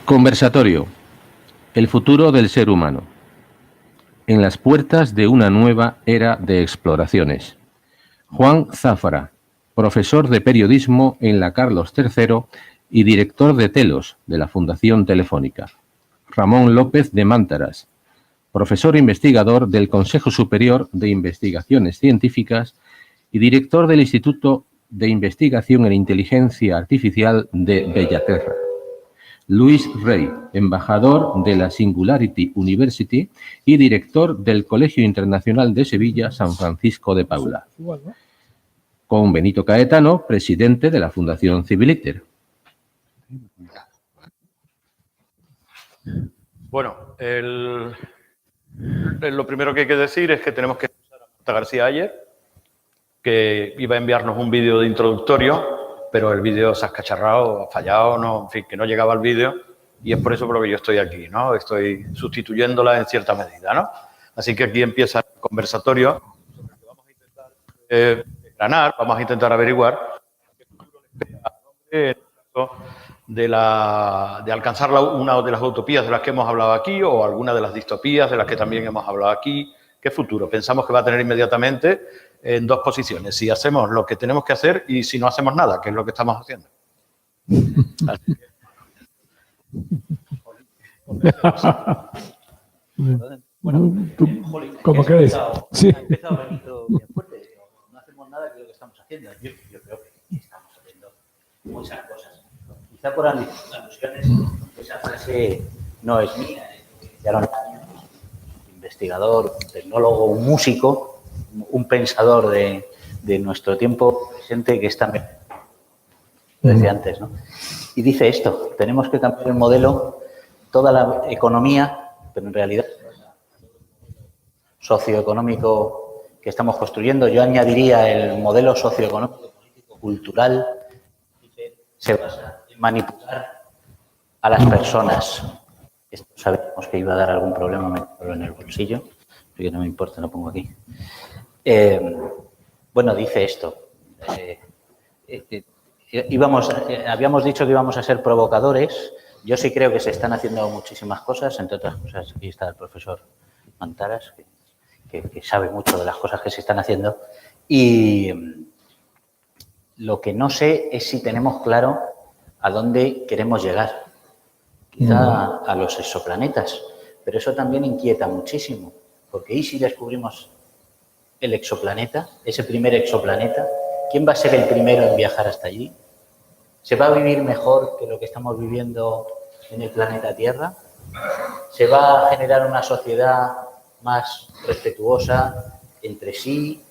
Conversatorio. El futuro del ser humano. En las puertas de una nueva era de exploraciones. Juan Zafra, profesor de periodismo en la Carlos III y director de Telos, de la Fundación Telefónica. Ramón López de Mántaras, profesor investigador del Consejo Superior de Investigaciones Científicas y director del Instituto de Investigación en Inteligencia Artificial de Bellaterra. Luis Rey, embajador de la Singularity University y director del Colegio Internacional de Sevilla San Francisco de Paula. Con Benito Caetano, presidente de la Fundación Civiliter. Bueno, lo primero que hay que decir es que tenemos que escuchar a Marta García ayer, que iba a enviarnos un vídeo de introductorio, pero el vídeo se ha escacharrado, ha fallado, no, en fin, que no llegaba el vídeo y es por eso por lo que yo estoy aquí, ¿no? Estoy sustituyéndola en cierta medida, ¿no? Así que aquí empieza el conversatorio sobre el que vamos a intentar desgranar, vamos a intentar averiguar qué futuro le espera al hombre en el caso de alcanzar una de las utopías de las que hemos hablado aquí o alguna de las distopías de las que también hemos hablado aquí. ¿Qué futuro pensamos que va a tener inmediatamente? En dos posiciones, si hacemos lo que tenemos que hacer y si no hacemos nada, que es lo que estamos haciendo. Así que... Bueno, como queréis. Sí. Ha empezado Benito bien fuerte. No hacemos nada, que es lo que estamos haciendo. Yo creo que estamos haciendo muchas cosas. Quizá por alusiones, esa frase no es mía, es de Aaron Lanier, investigador, un tecnólogo, un músico, un pensador de nuestro tiempo presente que está, lo decía antes, ¿no? Y dice esto: tenemos que cambiar el modelo, toda la economía, pero en realidad socioeconómico que estamos construyendo. Yo añadiría el modelo socioeconómico, político, cultural, se basa en manipular a las personas. Esto sabemos que iba a dar algún problema, meterlo en el bolsillo, así que no me importa, lo pongo aquí. Bueno, dice esto. Habíamos dicho que íbamos a ser provocadores. Yo sí creo que se están haciendo muchísimas cosas, entre otras cosas. Aquí está el profesor Mántaras, que sabe mucho de las cosas que se están haciendo. Y lo que no sé es si tenemos claro a dónde queremos llegar. Quizá a los exoplanetas, pero eso también inquieta muchísimo, porque ¿y si descubrimos el exoplaneta, ese primer exoplaneta? ¿Quién va a ser el primero en viajar hasta allí? ¿Se va a vivir mejor que lo que estamos viviendo en el planeta Tierra? ¿Se va a generar una sociedad más respetuosa entre sí,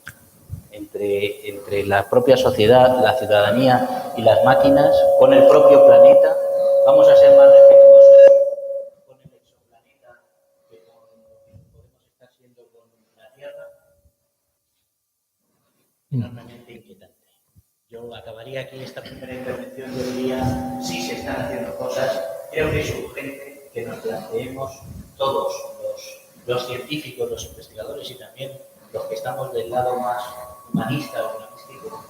entre la propia sociedad, la ciudadanía y las máquinas, con el propio planeta? ¿Vamos a ser más respetuosos con el exoplaneta que con lo que podemos estar siendo con la Tierra? Enormemente inquietante. Yo acabaría aquí esta primera intervención. Yo diría, sí se están haciendo cosas. Creo que es urgente que nos planteemos todos, los científicos, los investigadores y también los que estamos del lado más humanista o humanístico,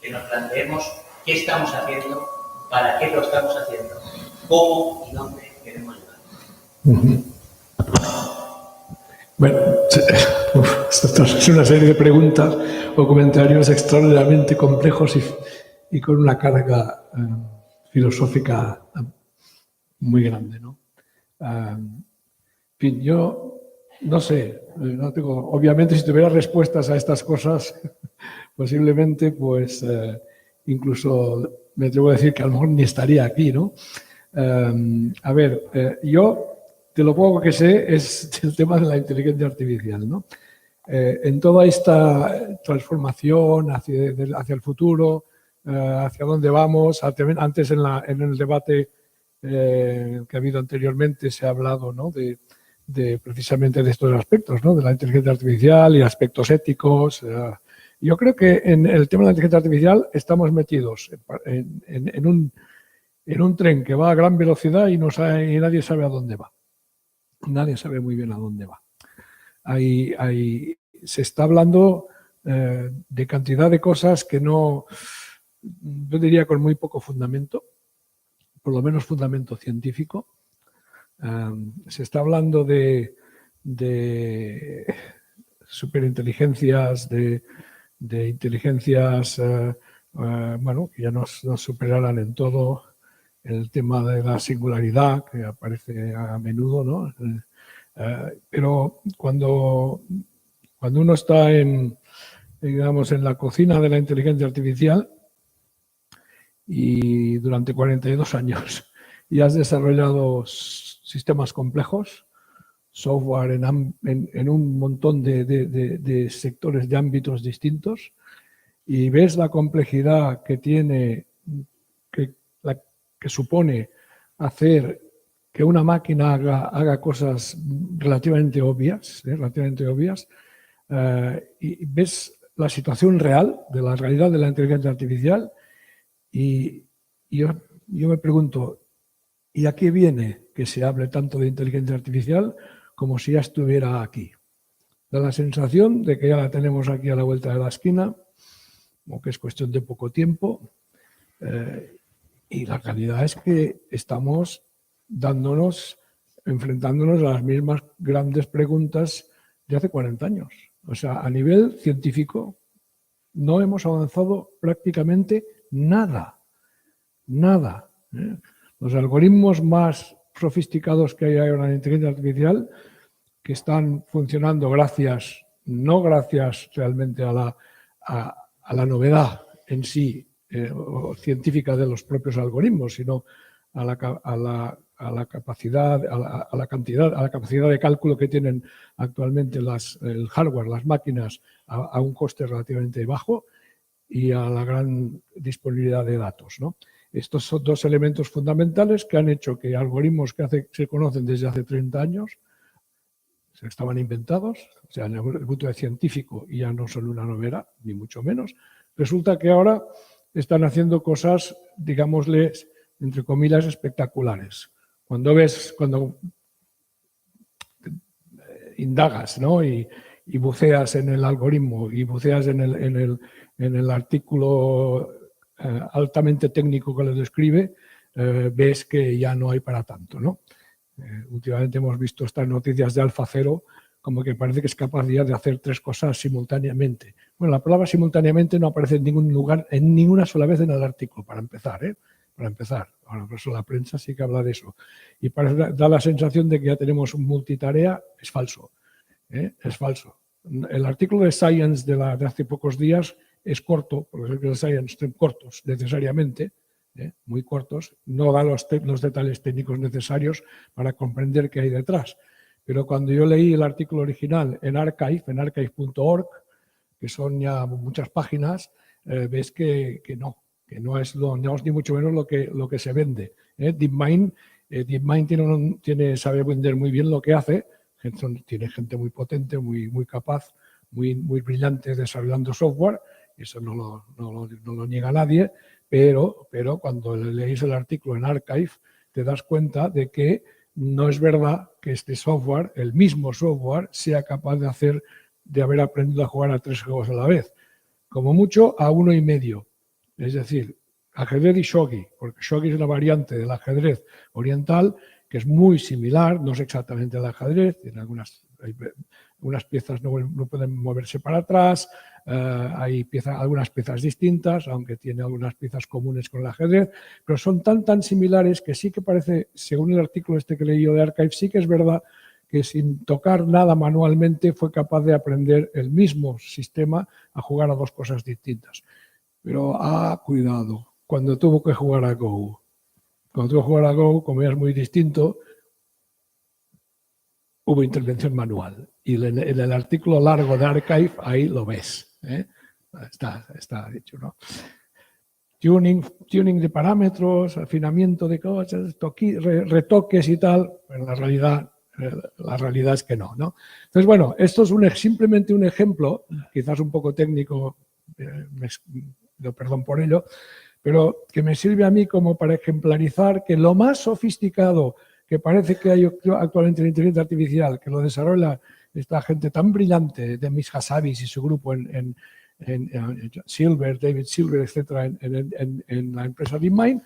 que nos planteemos qué estamos haciendo, para qué lo estamos haciendo, cómo y dónde queremos llegar. Bueno, esto es una serie de preguntas o comentarios extraordinariamente complejos y con una carga filosófica muy grande, ¿no? En fin, yo no sé, no tengo, obviamente si tuviera respuestas a estas cosas, posiblemente, pues, incluso me atrevo a decir que a lo mejor ni estaría aquí, ¿no? A ver, yo de lo poco que sé es el tema de la inteligencia artificial, ¿no? En toda esta transformación hacia el futuro, hacia dónde vamos, antes en el debate que ha habido anteriormente se ha hablado, ¿no?, de precisamente de estos aspectos, ¿no?, de la inteligencia artificial y aspectos éticos. Yo creo que en el tema de la inteligencia artificial estamos metidos en un tren que va a gran velocidad y nadie sabe a dónde va. Nadie sabe muy bien a dónde va. Se está hablando de cantidad de cosas que no, yo diría con muy poco fundamento, por lo menos fundamento científico. Se está hablando de superinteligencias, de inteligencias bueno, que ya nos superarán en todo. El tema de la singularidad, que aparece a menudo, ¿no? Pero cuando uno está digamos, en la cocina de la inteligencia artificial y durante 42 años y has desarrollado sistemas complejos, software en un montón de sectores, de ámbitos distintos, y ves la complejidad que tiene, que supone hacer que una máquina haga cosas relativamente obvias, y ves la situación real, de la realidad de la inteligencia artificial, y yo me pregunto, ¿y a qué viene que se hable tanto de inteligencia artificial como si ya estuviera aquí? Da la sensación de que ya la tenemos aquí a la vuelta de la esquina, o que es cuestión de poco tiempo, y la realidad es que estamos enfrentándonos a las mismas grandes preguntas de hace 40 años. O sea, a nivel científico no hemos avanzado prácticamente nada. Nada. Los algoritmos más sofisticados que hay ahora en inteligencia artificial, que están funcionando no gracias realmente a la novedad en sí, científica de los propios algoritmos, sino a la capacidad de cálculo que tienen actualmente el hardware, las máquinas, a un coste relativamente bajo y a la gran disponibilidad de datos, ¿no? Estos son dos elementos fundamentales que han hecho que algoritmos que se conocen desde hace 30 años estaban inventados, o sea, en el punto de científico, y ya no son una novedad, ni mucho menos. Resulta que ahora están haciendo cosas, digámosle, entre comillas, espectaculares. Cuando indagas, ¿no?, y buceas en el algoritmo y buceas en el artículo altamente técnico que lo describe, ves que ya no hay para tanto, ¿no? Últimamente hemos visto estas noticias de AlphaZero, como que parece que es capaz ya de hacer 3 cosas simultáneamente. Bueno, la palabra simultáneamente no aparece en ningún lugar, en ninguna sola vez en el artículo, para empezar, ¿eh? Para empezar. Ahora, por eso la prensa sí que habla de eso. Y da la sensación de que ya tenemos un multitarea. Es falso. Es falso. El artículo de Science de hace pocos días es corto, porque los de Science son cortos necesariamente, muy cortos, no da los detalles técnicos necesarios para comprender qué hay detrás. Pero cuando yo leí el artículo original en archive.org, que son ya muchas páginas, ves que no es ni mucho menos lo que se vende. DeepMind sabe vender muy bien lo que hace, tiene gente muy potente, muy capaz, muy brillante desarrollando software, eso no lo niega nadie, pero cuando leéis el artículo en Archive te das cuenta de que no es verdad que este software, el mismo software, sea capaz de haber aprendido a jugar a 3 juegos a la vez. Como mucho a 1,5. Es decir, ajedrez y shogi, porque shogi es una variante del ajedrez oriental que es muy similar, no es exactamente el ajedrez, tiene algunas piezas no pueden moverse para atrás, hay algunas piezas distintas, aunque tiene algunas piezas comunes con el ajedrez, pero son tan similares que sí que parece, según el artículo que he leído de Archive, sí que es verdad que sin tocar nada manualmente fue capaz de aprender el mismo sistema a jugar a 2 cosas distintas. Pero, cuidado, cuando tuvo que jugar a Go. Cuando tuvo que jugar a Go, como ya es muy distinto, hubo intervención manual. Y en el artículo largo de Archive, ahí lo ves. Está dicho, ¿no? Tuning de parámetros, afinamiento de cosas, retoques y tal, pero la realidad es que no, ¿no? Entonces, bueno, esto es simplemente un ejemplo, quizás un poco técnico, perdón por ello, pero que me sirve a mí como para ejemplarizar que lo más sofisticado que parece que hay actualmente en la inteligencia artificial, que lo desarrolla esta gente tan brillante, de Demis Hassabis y su grupo en Silver, David Silver, etcétera, en la empresa DeepMind,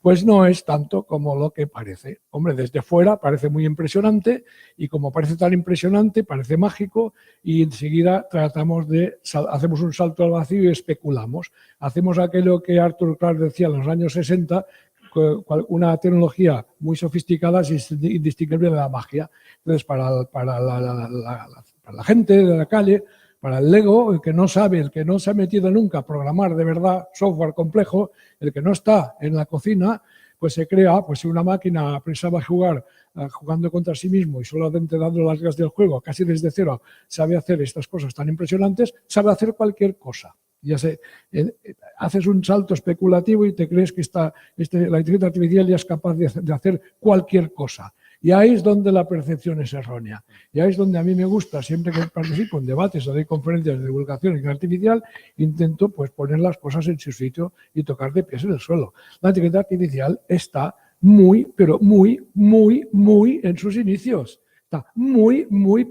pues no es tanto como lo que parece. Hombre, desde fuera parece muy impresionante y como parece tan impresionante, parece mágico y enseguida hacemos un salto al vacío y especulamos. Hacemos aquello que Arthur Clarke decía en los años 60, una tecnología muy sofisticada es indistinguible de la magia. Entonces, para la gente de la calle, para el Lego, el que no sabe, el que no se ha metido nunca a programar de verdad software complejo, el que no está en la cocina, pues se crea, pues si una máquina pensaba jugando contra sí mismo y solamente dando las reglas del juego, casi desde cero, sabe hacer estas cosas tan impresionantes, sabe hacer cualquier cosa. Ya sé, haces un salto especulativo y te crees que la inteligencia artificial ya es capaz de hacer cualquier cosa. Y ahí es donde la percepción es errónea. Y ahí es donde a mí me gusta, siempre que participo en debates o doy conferencias de divulgación en artificial, intento pues poner las cosas en su sitio y tocar de pies en el suelo. La inteligencia artificial está pero muy en sus inicios. Está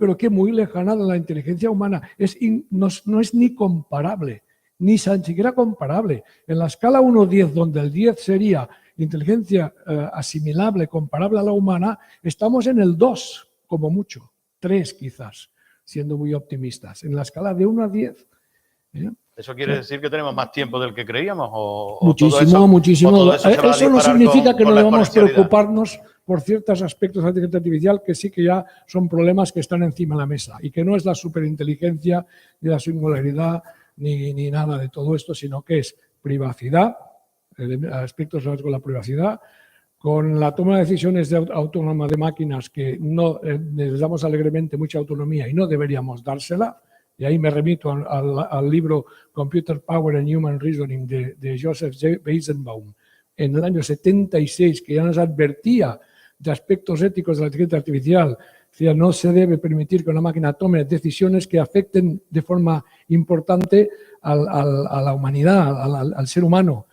pero que muy lejana de la inteligencia humana. No es ni comparable, ni siquiera comparable. En la escala 1-10, donde el 10 sería inteligencia asimilable, comparable a la humana, estamos en el 2, como mucho, 3 quizás, siendo muy optimistas. En la escala de 1 a 10. ¿Eso quiere decir que tenemos más tiempo del que creíamos? Muchísimo. Eso no significa que no debamos preocuparnos por ciertos aspectos de la inteligencia artificial que sí que ya son problemas que están encima de la mesa y que no es la superinteligencia ni la singularidad ni nada de todo esto, sino que es privacidad, aspectos relacionados con la privacidad, con la toma de decisiones autónoma de máquinas que no les damos alegremente mucha autonomía y no deberíamos dársela. Y ahí me remito al libro Computer Power and Human Reasoning de Joseph J. Weizenbaum en el año 76, que ya nos advertía de aspectos éticos de la inteligencia artificial. Decía, no se debe permitir que una máquina tome decisiones que afecten de forma importante a la humanidad, al ser humano.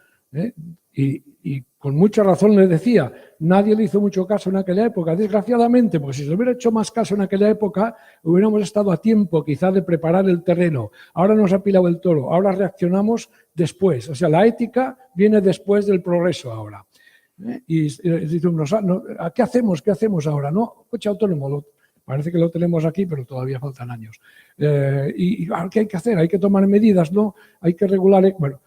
Y con mucha razón le decía, nadie le hizo mucho caso en aquella época, desgraciadamente, porque si se hubiera hecho más caso en aquella época, hubiéramos estado a tiempo quizá de preparar el terreno. Ahora nos ha pilado el toro, ahora reaccionamos después. O sea, la ética viene después del progreso ahora. Y decimos, ¿qué hacemos? ¿Qué hacemos ahora? ¿No? Coche autónomo, parece que lo tenemos aquí, pero todavía faltan años. ¿Qué hay que hacer? Hay que tomar medidas, ¿no? Hay que regular. Bueno,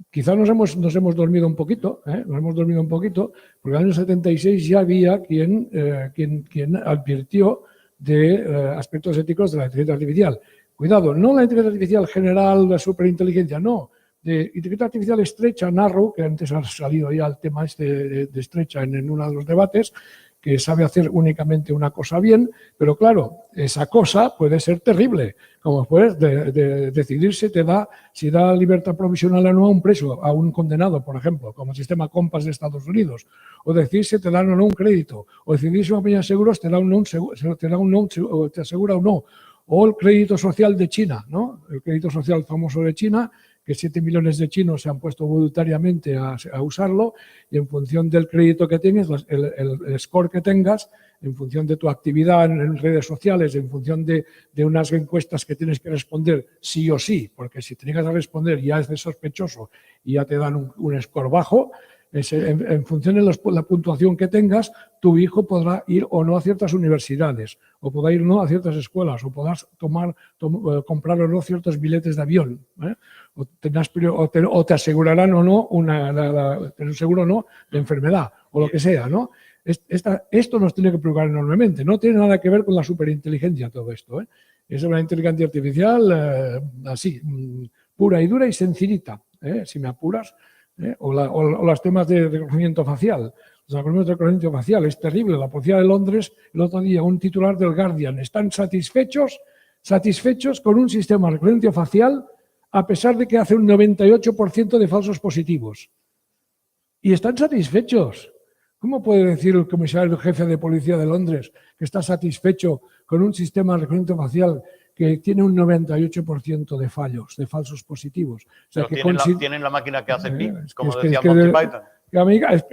quizás nos hemos dormido un poquito, porque en el año 76 ya había quien advirtió de aspectos éticos de la inteligencia artificial. Cuidado, no la inteligencia artificial general, la superinteligencia, no. De inteligencia artificial estrecha, narrow, que antes ha salido ya el tema de estrecha en uno de los debates, que sabe hacer únicamente una cosa bien, pero claro, esa cosa puede ser terrible, como puedes decidir si da libertad provisional o no a un preso, a un condenado, por ejemplo, como el sistema Compass de Estados Unidos, o decidir si te dan o no un crédito, o decidir si una compañía de seguros te asegura o no, o el crédito social de China, ¿no? El crédito social famoso de China, que 7 millones de chinos se han puesto voluntariamente a usarlo y en función del crédito que tengas, el score que tengas, en función de tu actividad en redes sociales, en función de unas encuestas que tienes que responder sí o sí, porque si te niegas a responder ya es de sospechoso y ya te dan un score bajo, en función de la puntuación que tengas, tu hijo podrá ir o no a ciertas universidades, o podrá ir o no a ciertas escuelas, o podrás comprar o no ciertos billetes de avión, o te asegurarán o no un seguro o no de enfermedad, o lo que sea, ¿no? Esto nos tiene que preocupar enormemente. No tiene nada que ver con la superinteligencia todo esto, ¿eh? Es una inteligencia artificial así, pura y dura y sencillita, ¿eh? Si me apuras, O los temas de reconocimiento facial. Los algoritmos de reconocimiento facial es terrible. La policía de Londres, el otro día, un titular del Guardian, están satisfechos con un sistema de reconocimiento facial a pesar de que hace un 98% de falsos positivos. Y están satisfechos. ¿Cómo puede decir el comisario jefe de policía de Londres que está satisfecho con un sistema de reconocimiento facial que tiene un 98% de fallos, de falsos positivos? O sea, que tienen la máquina que hace ping, como es decía Monty Python.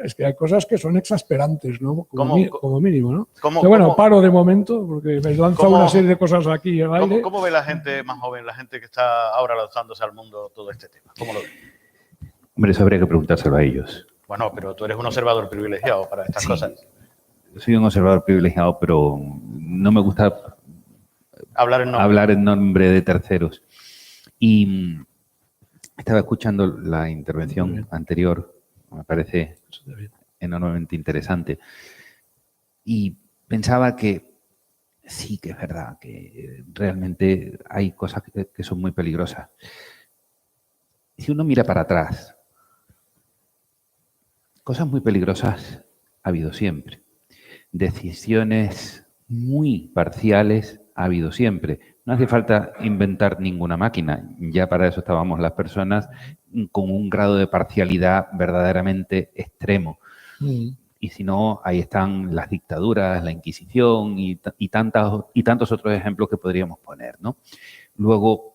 Es que hay cosas que son exasperantes, ¿no? Como mínimo, ¿no? ¿Cómo, Pero bueno, cómo, paro de momento porque me lanza una serie de cosas aquí al aire. ¿Cómo ve la gente más joven, la gente que está ahora lanzándose al mundo todo este tema? ¿Cómo lo ve? Hombre, eso habría que preguntárselo a ellos. Bueno, pero tú eres un observador privilegiado para estas cosas. Soy un observador privilegiado, pero no me gusta hablar en nombre de terceros. Y estaba escuchando la intervención anterior, me parece enormemente interesante. Y pensaba que sí, que es verdad, que realmente hay cosas que son muy peligrosas. Si uno mira para atrás, cosas muy peligrosas ha habido siempre. Decisiones muy parciales ha habido siempre. No hace falta inventar ninguna máquina. Ya para eso estábamos las personas con un grado de parcialidad verdaderamente extremo. Y si no, ahí están las dictaduras, la Inquisición y tantos otros ejemplos que podríamos poner, ¿no? Luego,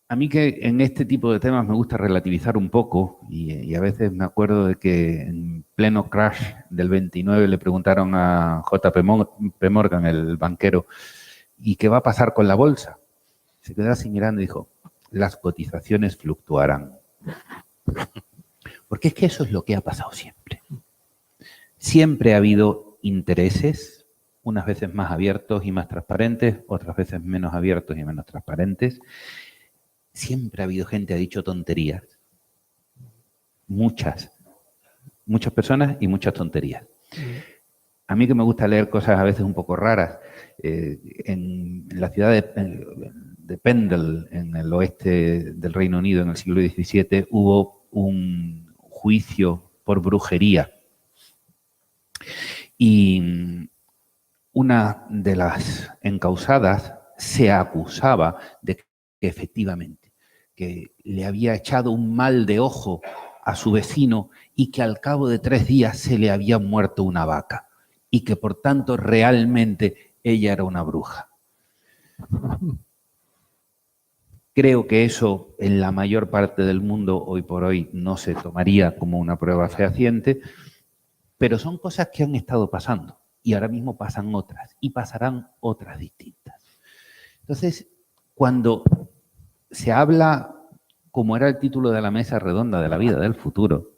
a mí que en este tipo de temas me gusta relativizar un poco y a veces me acuerdo de que en pleno crash del 29 le preguntaron a JP Morgan, el banquero, ¿y qué va a pasar con la bolsa? Se quedó así mirando y dijo, las cotizaciones fluctuarán. Porque es que eso es lo que ha pasado siempre. Siempre ha habido intereses, unas veces más abiertos y más transparentes, otras veces menos abiertos y menos transparentes. Siempre ha habido gente que ha dicho tonterías. Muchas personas y muchas tonterías. A mí que me gusta leer cosas a veces un poco raras. En la ciudad de Pendle, en el oeste del Reino Unido, en el siglo XVII, hubo un juicio por brujería. Y una de las encausadas se acusaba de que efectivamente que le había echado un mal de ojo a su vecino y que al cabo de 3 días se le había muerto una vaca y que por tanto realmente ella era una bruja. Creo que eso en la mayor parte del mundo hoy por hoy no se tomaría como una prueba fehaciente, pero son cosas que han estado pasando y ahora mismo pasan otras y pasarán otras distintas. Entonces, cuando se habla, como era el título de la mesa redonda de la vida del futuro,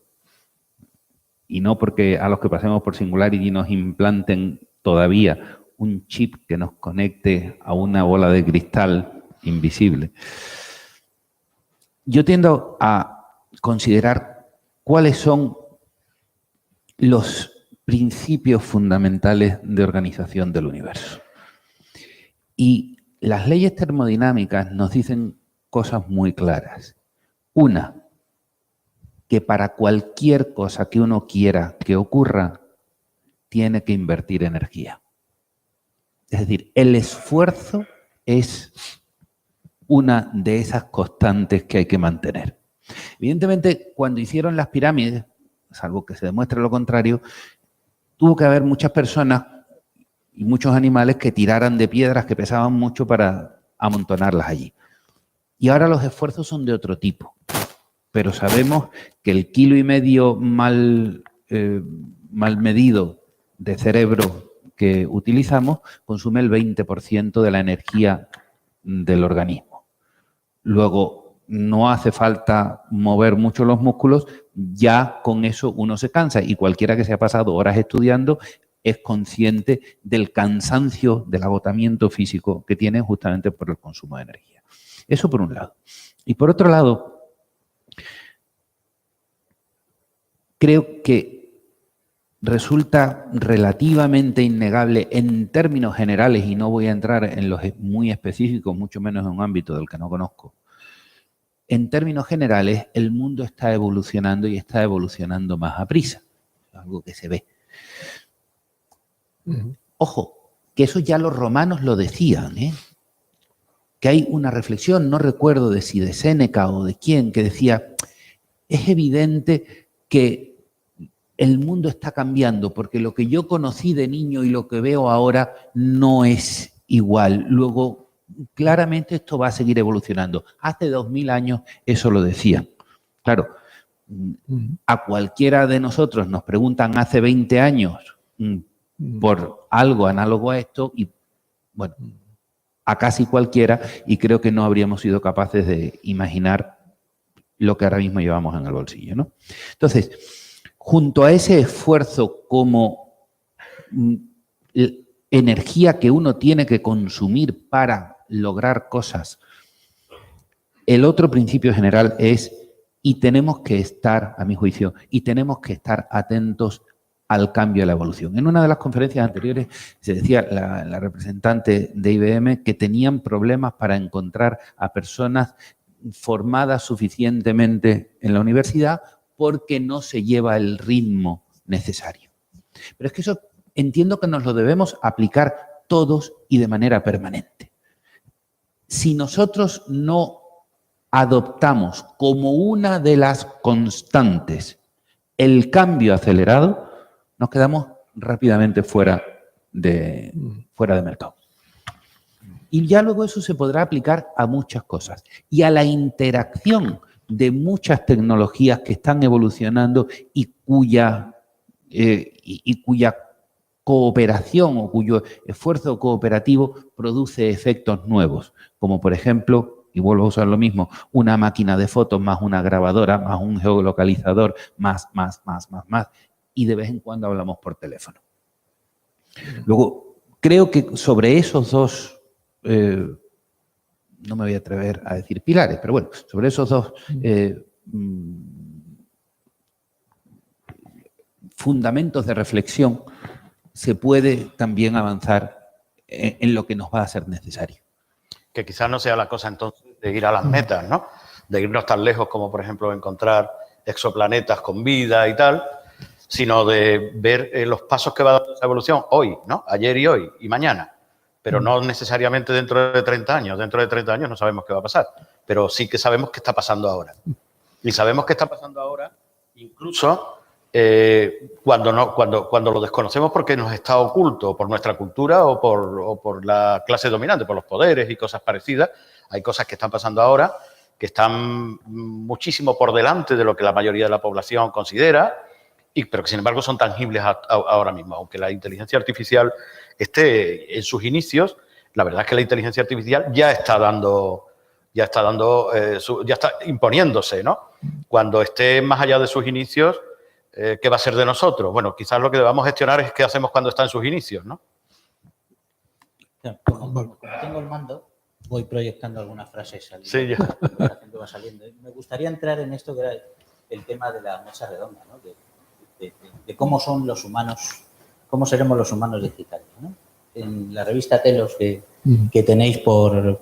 y no porque a los que pasemos por Singularity nos implanten todavía un chip que nos conecte a una bola de cristal invisible, yo tiendo a considerar cuáles son los principios fundamentales de organización del universo. Y las leyes termodinámicas nos dicen cosas muy claras. Una, que para cualquier cosa que uno quiera que ocurra, tiene que invertir energía. Es decir, el esfuerzo es una de esas constantes que hay que mantener. Evidentemente, cuando hicieron las pirámides, salvo que se demuestre lo contrario, tuvo que haber muchas personas y muchos animales que tiraran de piedras que pesaban mucho para amontonarlas allí. Y ahora los esfuerzos son de otro tipo. Pero sabemos que el 1,5 kg mal medido de cerebro que utilizamos consume el 20% de la energía del organismo. Luego, no hace falta mover mucho los músculos, ya con eso uno se cansa y cualquiera que se ha pasado horas estudiando es consciente del cansancio, del agotamiento físico que tiene justamente por el consumo de energía. Eso por un lado. Y por otro lado, creo que resulta relativamente innegable en términos generales, y no voy a entrar en los muy específicos, mucho menos en un ámbito del que no conozco, en términos generales, el mundo está evolucionando y está evolucionando más a prisa. Es algo que se ve. Ojo, que eso ya los romanos lo decían, ¿eh? Que hay una reflexión, no recuerdo de si de Séneca o de quién, que decía, es evidente que el mundo está cambiando porque lo que yo conocí de niño y lo que veo ahora no es igual. Luego, claramente esto va a seguir evolucionando. Hace 2000 años eso lo decían. Claro, a cualquiera de nosotros nos preguntan hace 20 años por algo análogo a esto y, bueno, a casi cualquiera, y creo que no habríamos sido capaces de imaginar lo que ahora mismo llevamos en el bolsillo, ¿no? Entonces, junto a ese esfuerzo como energía que uno tiene que consumir para lograr cosas, el otro principio general es, y tenemos que estar, a mi juicio, y tenemos que estar atentos al cambio y a la evolución. En una de las conferencias anteriores se decía la representante de IBM que tenían problemas para encontrar a personas formadas suficientemente en la universidad porque no se lleva el ritmo necesario. Pero es que eso entiendo que nos lo debemos aplicar todos y de manera permanente. Si nosotros no adoptamos como una de las constantes el cambio acelerado, nos quedamos rápidamente fuera de mercado. Y ya luego eso se podrá aplicar a muchas cosas y a la interacción de muchas tecnologías que están evolucionando y cuya cooperación o cuyo esfuerzo cooperativo produce efectos nuevos, como por ejemplo, y vuelvo a usar lo mismo, una máquina de fotos más una grabadora, más un geolocalizador, más, y de vez en cuando hablamos por teléfono. Luego, creo que sobre esos dos, no me voy a atrever a decir pilares, pero bueno, sobre esos dos fundamentos de reflexión se puede también avanzar en lo que nos va a ser necesario. Que quizás no sea la cosa entonces de ir a las metas, ¿no? De irnos tan lejos como, por ejemplo, encontrar exoplanetas con vida y tal, sino de ver los pasos que va dando esa evolución hoy, ¿no? Ayer y hoy y mañana. Pero no necesariamente dentro de 30 años. Dentro de 30 años no sabemos qué va a pasar, pero sí que sabemos qué está pasando ahora. Y sabemos qué está pasando ahora incluso cuando lo desconocemos porque nos está oculto por nuestra cultura o por la clase dominante, por los poderes y cosas parecidas. Hay cosas que están pasando ahora que están muchísimo por delante de lo que la mayoría de la población considera, pero que sin embargo son tangibles ahora mismo. Aunque la inteligencia artificial esté en sus inicios, la verdad es que la inteligencia artificial ya está imponiéndose, ¿no? Cuando esté más allá de sus inicios, ¿qué va a ser de nosotros? Bueno, quizás lo que debamos gestionar es qué hacemos cuando está en sus inicios, ¿no? Como tengo el mando, voy proyectando algunas frases. Sí, ya. Va saliendo. Me gustaría entrar en esto que era el tema de la mesa redonda, ¿no? De cómo son los humanos, cómo seremos los humanos digitales, ¿no? En la revista Telos que tenéis por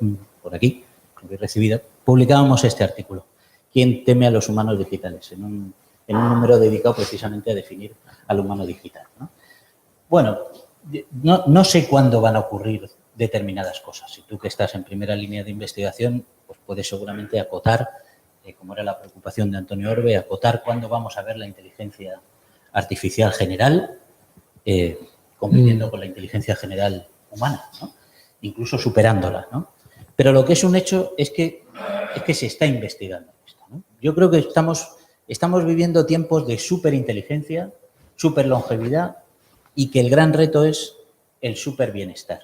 aquí, que habéis recibido, publicábamos este artículo. ¿Quién teme a los humanos digitales? En un número dedicado precisamente a definir al humano digital, ¿no? Bueno, no sé cuándo van a ocurrir determinadas cosas. Si tú que estás en primera línea de investigación, pues puedes seguramente acotar, como era la preocupación de Antonio Orbe, acotar cuándo vamos a ver la inteligencia artificial general compitiendo con la inteligencia general humana, ¿no? Incluso superándola, ¿no? Pero lo que es un hecho es que se está investigando esto, ¿no? Yo creo que estamos viviendo tiempos de superinteligencia, superlongevidad y que el gran reto es el superbienestar.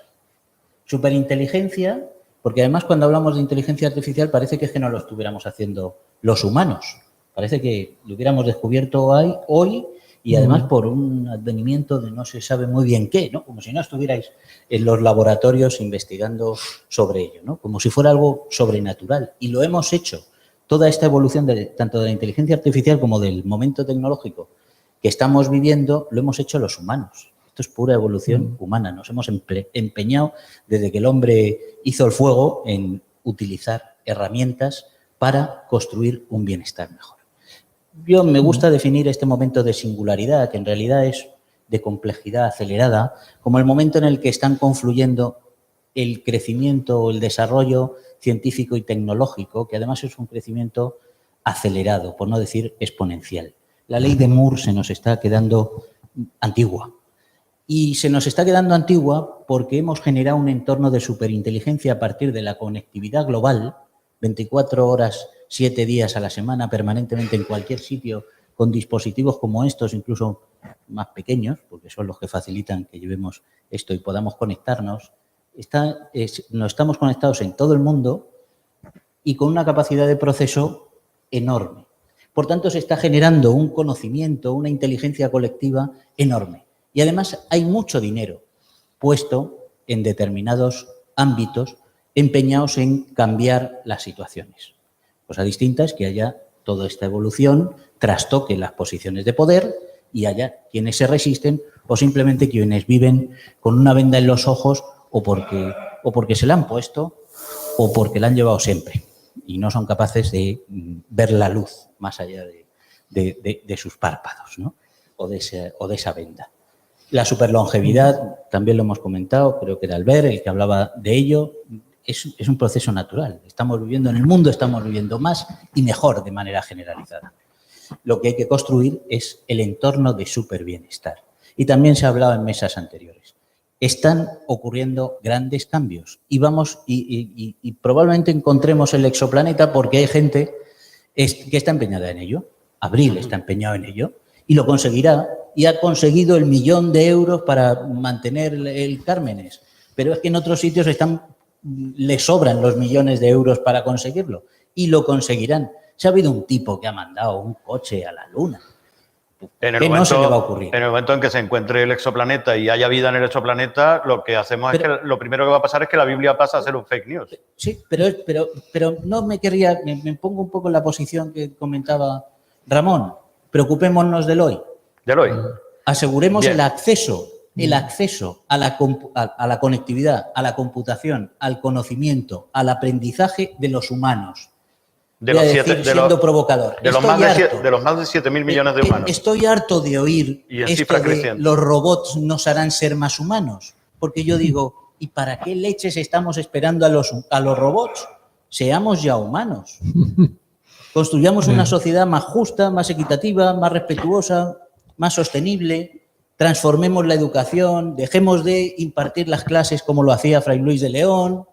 Superinteligencia, porque además cuando hablamos de inteligencia artificial parece que es que no lo estuviéramos haciendo los humanos. Parece que lo hubiéramos descubierto hoy y además por un advenimiento de no se sabe muy bien qué, ¿no? Como si no estuvierais en los laboratorios investigando sobre ello, ¿no? Como si fuera algo sobrenatural. Y lo hemos hecho. Toda esta evolución tanto de la inteligencia artificial como del momento tecnológico que estamos viviendo, lo hemos hecho los humanos. Esto es pura evolución humana. Nos hemos empeñado desde que el hombre hizo el fuego en utilizar herramientas para construir un bienestar mejor. Yo me gusta definir este momento de singularidad, que en realidad es de complejidad acelerada, como el momento en el que están confluyendo el crecimiento o el desarrollo científico y tecnológico, que además es un crecimiento acelerado, por no decir exponencial. La ley de Moore se nos está quedando antigua. Y se nos está quedando antigua porque hemos generado un entorno de superinteligencia a partir de la conectividad global, 24 horas, 7 días a la semana, permanentemente en cualquier sitio, con dispositivos como estos, incluso más pequeños, porque son los que facilitan que llevemos esto y podamos conectarnos. No estamos conectados en todo el mundo y con una capacidad de proceso enorme. Por tanto, se está generando un conocimiento, una inteligencia colectiva enorme. Y además hay mucho dinero puesto en determinados ámbitos empeñados en cambiar las situaciones. Cosa distinta es que haya toda esta evolución, trastoque las posiciones de poder y haya quienes se resisten o simplemente quienes viven con una venda en los ojos o porque se la han puesto o porque la han llevado siempre y no son capaces de ver la luz más allá de sus párpados, ¿no? o de esa venda. La superlongevidad, también lo hemos comentado, creo que era Albert el que hablaba de ello, es un proceso natural. Estamos viviendo en el mundo, estamos viviendo más y mejor de manera generalizada. Lo que hay que construir es el entorno de superbienestar. Y también se ha hablado en mesas anteriores. Están ocurriendo grandes cambios y probablemente encontremos el exoplaneta porque hay gente que está empeñada en ello. Abril está empeñado en ello y lo conseguirá y ha conseguido el 1.000.000 de euros para mantener el Cármenes. Pero es que en otros sitios le sobran los millones de euros para conseguirlo y lo conseguirán. Si ha habido un tipo que ha mandado un coche a la Luna, no se le va a ocurrir. En el momento en que se encuentre el exoplaneta y haya vida en el exoplaneta, lo que hacemos es que lo primero que va a pasar es que la Biblia pasa a ser un fake news. Sí, pero no me querría, me pongo un poco en la posición que comentaba Ramón. Preocupémonos del hoy. Del hoy. Aseguremos Bien. el acceso a la conectividad, a la computación, al conocimiento, al aprendizaje de los humanos. De los provocador. De los más de 7.000 millones de humanos. Estoy harto de oír y en esto cifra de creciente. los robots nos harán ser más humanos. Porque yo digo, ¿y para qué leches estamos esperando a los robots? Seamos ya humanos. Construyamos una sociedad más justa, más equitativa, más respetuosa, más sostenible. Transformemos la educación, dejemos de impartir las clases como lo hacía Fray Luis de León.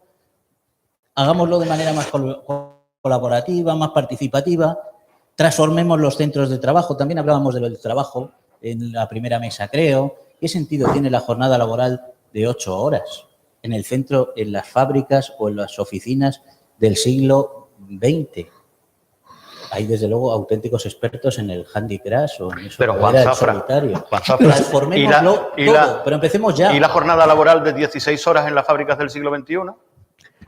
Hagámoslo de manera más colaborativa, más participativa, transformemos los centros de trabajo. También hablábamos del trabajo en la primera mesa, creo. ¿Qué sentido tiene la jornada laboral de 8 horas en el centro, en las fábricas o en las oficinas del siglo XX? Hay, desde luego, auténticos expertos en el Handy Crush o en eso. Pero Juan Zafra, transformémoslo todo, pero empecemos ya. ¿Y la jornada laboral de 16 horas en las fábricas del siglo XXI?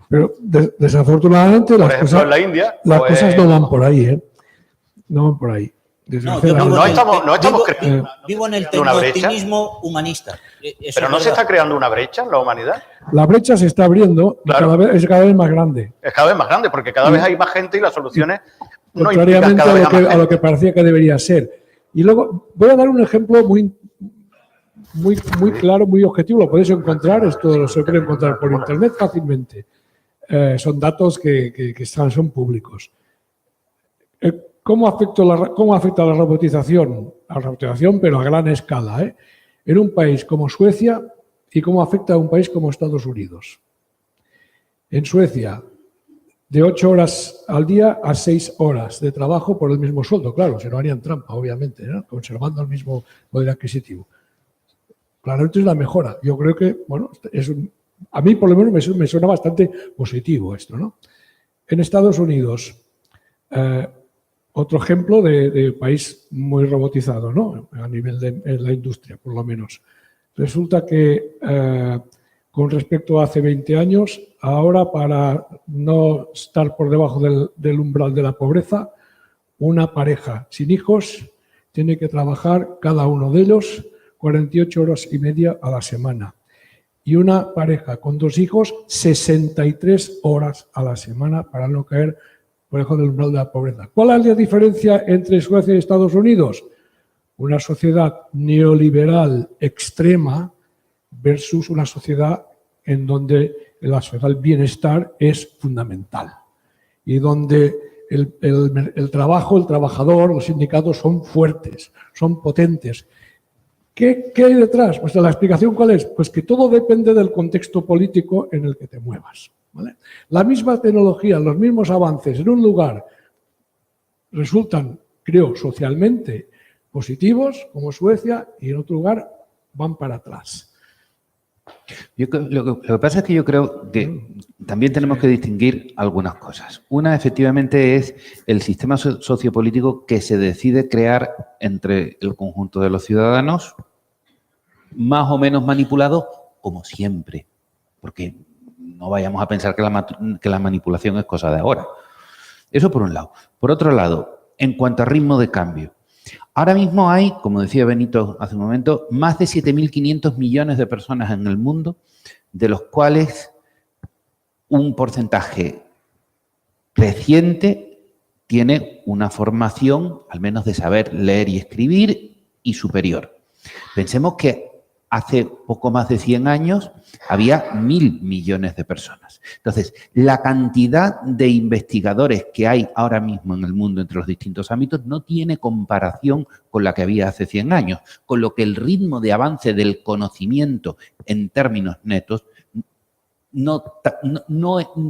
Pero desafortunadamente por ejemplo, en la India, las cosas no van por ahí, ¿eh? No van por ahí. Vivo en el tecno-optimismo humanista. Pero no se está creando una brecha en la humanidad. La brecha se está abriendo y claro. es cada vez más grande. Es cada vez más grande porque cada vez hay más gente y las soluciones no implican contrariamente cada vez a lo que parecía que debería ser. Y luego voy a dar un ejemplo muy claro, muy objetivo. Lo podéis encontrar, esto se puede encontrar por internet fácilmente. Son datos que son públicos. ¿Cómo afecta la robotización? A la robotización, pero a gran escala, en un país como Suecia y cómo afecta a un país como Estados Unidos. En Suecia, de 8 horas al día a 6 horas de trabajo por el mismo sueldo. Claro, si no harían trampa, obviamente, ¿no? Conservando el mismo poder adquisitivo. Claramente es una mejora. Yo creo que, bueno, a mí por lo menos me suena bastante positivo esto, ¿no? En Estados Unidos, otro ejemplo de país muy robotizado, ¿no? A nivel de la industria, por lo menos. Resulta que con respecto a hace 20 años, ahora para no estar por debajo del umbral de la pobreza, una pareja sin hijos tiene que trabajar cada uno de ellos 48 horas y media a la semana. Y una pareja con 2 hijos, 63 horas a la semana para no caer por debajo del umbral de la pobreza. ¿Cuál es la diferencia entre Suecia y Estados Unidos? Una sociedad neoliberal extrema versus una sociedad en donde la sociedad del bienestar es fundamental y donde el trabajo, el trabajador, los sindicatos son fuertes, son potentes. ¿Qué hay detrás? Pues la explicación ¿cuál es? Pues que todo depende del contexto político en el que te muevas, ¿vale? La misma tecnología, los mismos avances en un lugar resultan, creo, socialmente positivos, como Suecia, y en otro lugar van para atrás. Lo que pasa es que yo creo que también tenemos que distinguir algunas cosas. Una, efectivamente, es el sistema sociopolítico que se decide crear entre el conjunto de los ciudadanos, más o menos manipulado, como siempre. Porque no vayamos a pensar que la manipulación es cosa de ahora. Eso por un lado. Por otro lado, en cuanto a ritmo de cambio, ahora mismo hay, como decía Benito hace un momento, más de 7.500 millones de personas en el mundo, de los cuales un porcentaje creciente tiene una formación, al menos de saber leer y escribir, y superior. Pensemos que hace poco más de 100 años había 1.000 millones de personas. Entonces, la cantidad de investigadores que hay ahora mismo en el mundo entre los distintos ámbitos no tiene comparación con la que había hace 100 años, con lo que el ritmo de avance del conocimiento en términos netos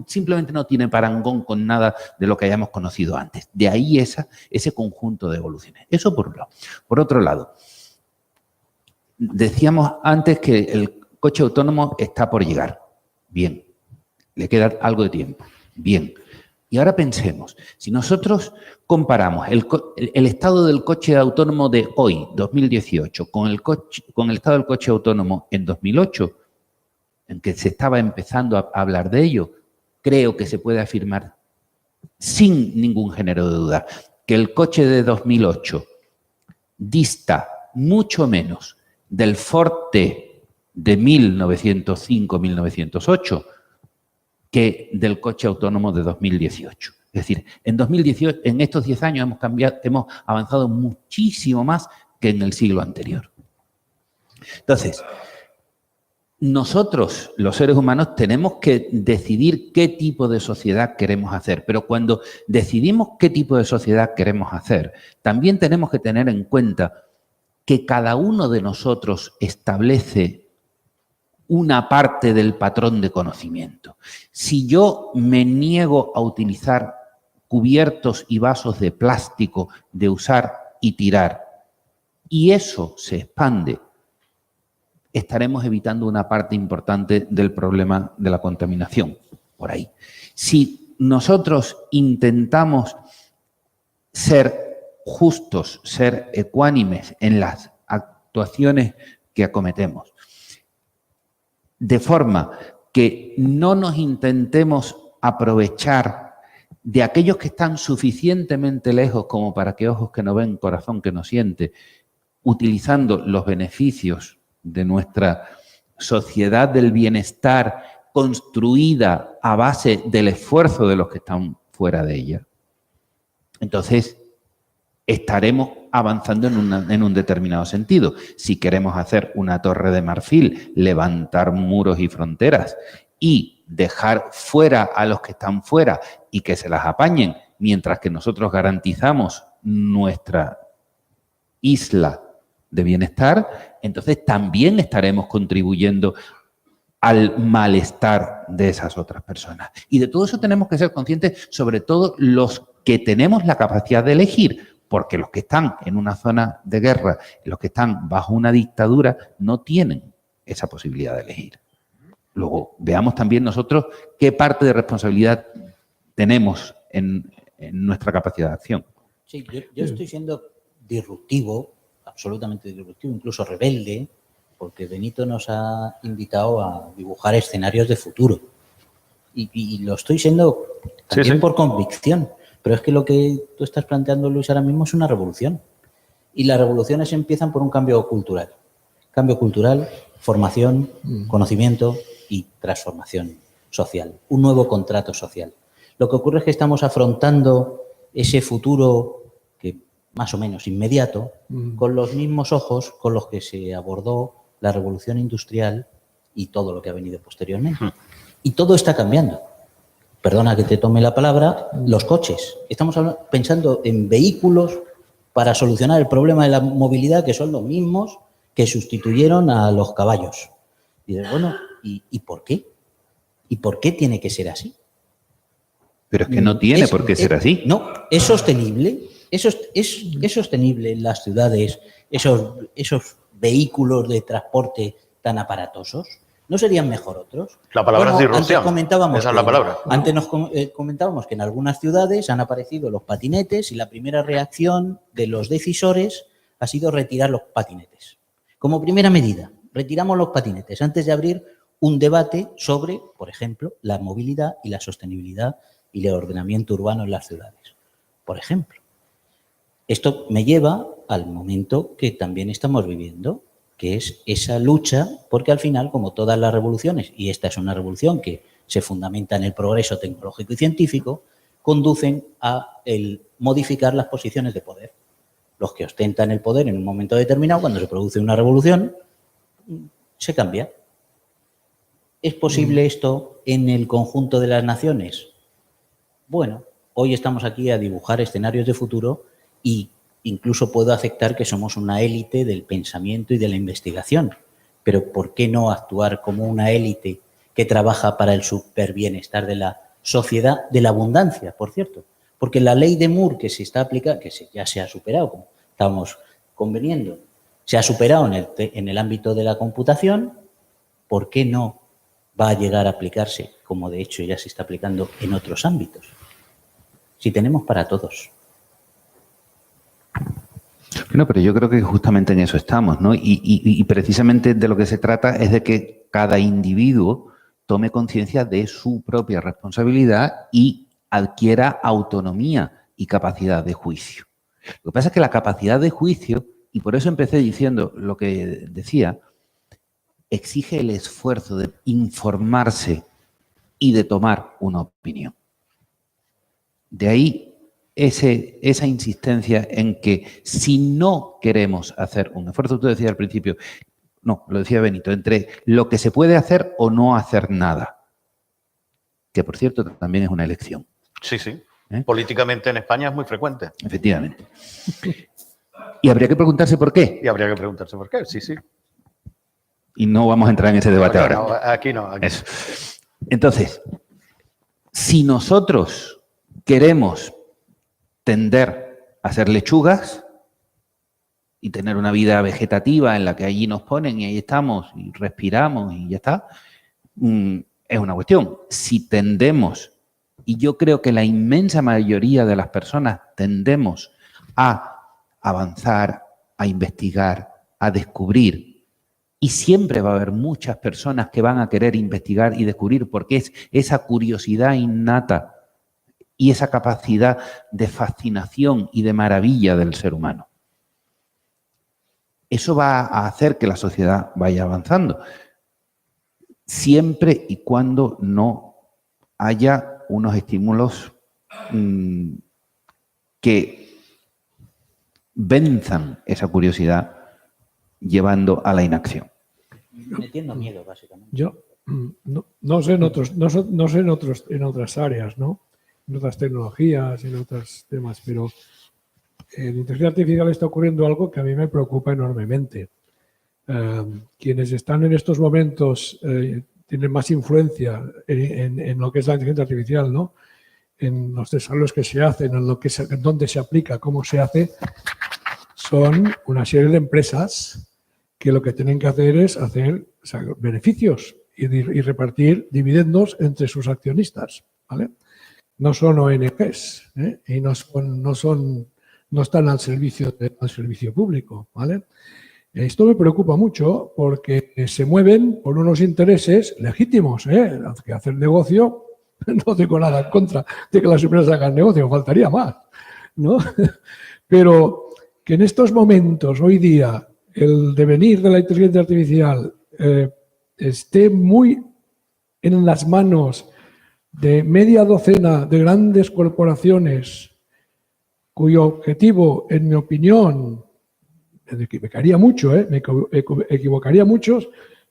simplemente no tiene parangón con nada de lo que hayamos conocido antes. De ahí ese conjunto de evoluciones. Eso por un lado. Por otro lado, decíamos antes que el coche autónomo está por llegar. Bien, le queda algo de tiempo. Bien. Y ahora pensemos, si nosotros comparamos el estado del coche autónomo de hoy, 2018, con el estado del coche autónomo en 2008, en que se estaba empezando a hablar de ello, creo que se puede afirmar sin ningún género de duda que el coche de 2008 dista mucho menos del Forte de 1905-1908 que del coche autónomo de 2018. Es decir, en 2018, en estos 10 años hemos avanzado muchísimo más que en el siglo anterior. Entonces, nosotros, los seres humanos, tenemos que decidir qué tipo de sociedad queremos hacer. Pero cuando decidimos qué tipo de sociedad queremos hacer, también tenemos que tener en cuenta que cada uno de nosotros establece una parte del patrón de conocimiento. Si yo me niego a utilizar cubiertos y vasos de plástico, de usar y tirar, y eso se expande, estaremos evitando una parte importante del problema de la contaminación, por ahí. Si nosotros intentamos ser justos, ser ecuánimes en las actuaciones que acometemos, de forma que no nos intentemos aprovechar de aquellos que están suficientemente lejos como para que ojos que no ven, corazón que no siente, utilizando los beneficios de nuestra sociedad del bienestar construida a base del esfuerzo de los que están fuera de ella, entonces estaremos avanzando en un determinado sentido. Si queremos hacer una torre de marfil, levantar muros y fronteras y dejar fuera a los que están fuera y que se las apañen, mientras que nosotros garantizamos nuestra isla de bienestar, entonces también estaremos contribuyendo al malestar de esas otras personas. Y de todo eso tenemos que ser conscientes, sobre todo los que tenemos la capacidad de elegir, porque los que están en una zona de guerra, los que están bajo una dictadura, no tienen esa posibilidad de elegir. Luego, veamos también nosotros qué parte de responsabilidad tenemos en nuestra capacidad de acción. Sí, yo estoy siendo disruptivo, absolutamente disruptivo, incluso rebelde, porque Benito nos ha invitado a dibujar escenarios de futuro. Y lo estoy siendo también por convicción. Pero es que lo que tú estás planteando, Luis, ahora mismo es una revolución. Y las revoluciones empiezan por un cambio cultural. Cambio cultural, formación, conocimiento y transformación social. Un nuevo contrato social. Lo que ocurre es que estamos afrontando ese futuro que más o menos inmediato con los mismos ojos con los que se abordó la revolución industrial y todo lo que ha venido posteriormente. Y todo está cambiando. Perdona que te tome la palabra, los coches. Estamos pensando en vehículos para solucionar el problema de la movilidad, que son los mismos que sustituyeron a los caballos. Y dices, bueno, ¿y por qué? ¿Y por qué tiene que ser así? Pero es que no tiene por qué ser así. No, es sostenible. Es sostenible en las ciudades esos vehículos de transporte tan aparatosos. ¿No serían mejor otros? La palabra es disrupción. Antes comentábamos Esa es la palabra. Antes nos comentábamos que en algunas ciudades han aparecido los patinetes y la primera reacción de los decisores ha sido retirar los patinetes. Como primera medida, retiramos los patinetes antes de abrir un debate sobre, por ejemplo, la movilidad y la sostenibilidad y el ordenamiento urbano en las ciudades. Por ejemplo, esto me lleva al momento que también estamos viviendo, que es esa lucha, porque al final, como todas las revoluciones, y esta es una revolución que se fundamenta en el progreso tecnológico y científico, conducen a el modificar las posiciones de poder. Los que ostentan el poder en un momento determinado, cuando se produce una revolución, se cambia. ¿Es posible esto en el conjunto de las naciones? Bueno, hoy estamos aquí a dibujar escenarios de futuro y incluso puedo aceptar que somos una élite del pensamiento y de la investigación, pero ¿por qué no actuar como una élite que trabaja para el superbienestar de la sociedad, de la abundancia, por cierto? Porque la ley de Moore que se está aplicando, que ya se ha superado, como estábamos conveniendo, se ha superado en el ámbito de la computación, ¿por qué no va a llegar a aplicarse, como de hecho ya se está aplicando en otros ámbitos? Si tenemos para todos. No, pero yo creo que justamente en eso estamos, ¿no? Y precisamente de lo que se trata es de que cada individuo tome conciencia de su propia responsabilidad y adquiera autonomía y capacidad de juicio. Lo que pasa es que la capacidad de juicio, y por eso empecé diciendo lo que decía, exige el esfuerzo de informarse y de tomar una opinión. De ahí esa insistencia en que si no queremos hacer un esfuerzo, tú decías al principio, no, lo decía Benito, entre lo que se puede hacer o no hacer nada, que por cierto también es una elección. Sí, sí. Políticamente en España es muy frecuente. Efectivamente. Y habría que preguntarse por qué. Y habría que preguntarse por qué, sí, sí. Y no vamos a entrar en ese debate ahora. No, aquí no. Aquí. Eso. Entonces, si nosotros queremos tender a ser lechugas y tener una vida vegetativa en la que allí nos ponen y ahí estamos y respiramos y ya está, es una cuestión. Si tendemos, y yo creo que la inmensa mayoría de las personas tendemos a avanzar, a investigar, a descubrir, y siempre va a haber muchas personas que van a querer investigar y descubrir porque es esa curiosidad innata y esa capacidad de fascinación y de maravilla del ser humano. Eso va a hacer que la sociedad vaya avanzando, siempre y cuando no haya unos estímulos que venzan esa curiosidad llevando a la inacción. Metiendo miedo, básicamente. Yo no sé en otras áreas, ¿no? En otras tecnologías, en otros temas, pero en inteligencia artificial está ocurriendo algo que a mí me preocupa enormemente. Quienes están en estos momentos tienen más influencia en lo que es la inteligencia artificial, ¿no? En los desarrollos que se hacen, en dónde se aplica, cómo se hace, son una serie de empresas que lo que tienen que hacer es hacer beneficios y repartir dividendos entre sus accionistas, ¿vale? No son ONGs, y no están al servicio público, ¿vale? Esto me preocupa mucho porque se mueven por unos intereses legítimos, que hacer negocio, no tengo nada en contra de que las empresas hagan negocio, faltaría más, ¿no? Pero que en estos momentos, hoy día, el devenir de la inteligencia artificial esté muy en las manos de media docena de grandes corporaciones cuyo objetivo, en mi opinión, me equivocaría mucho, me equivocaría mucho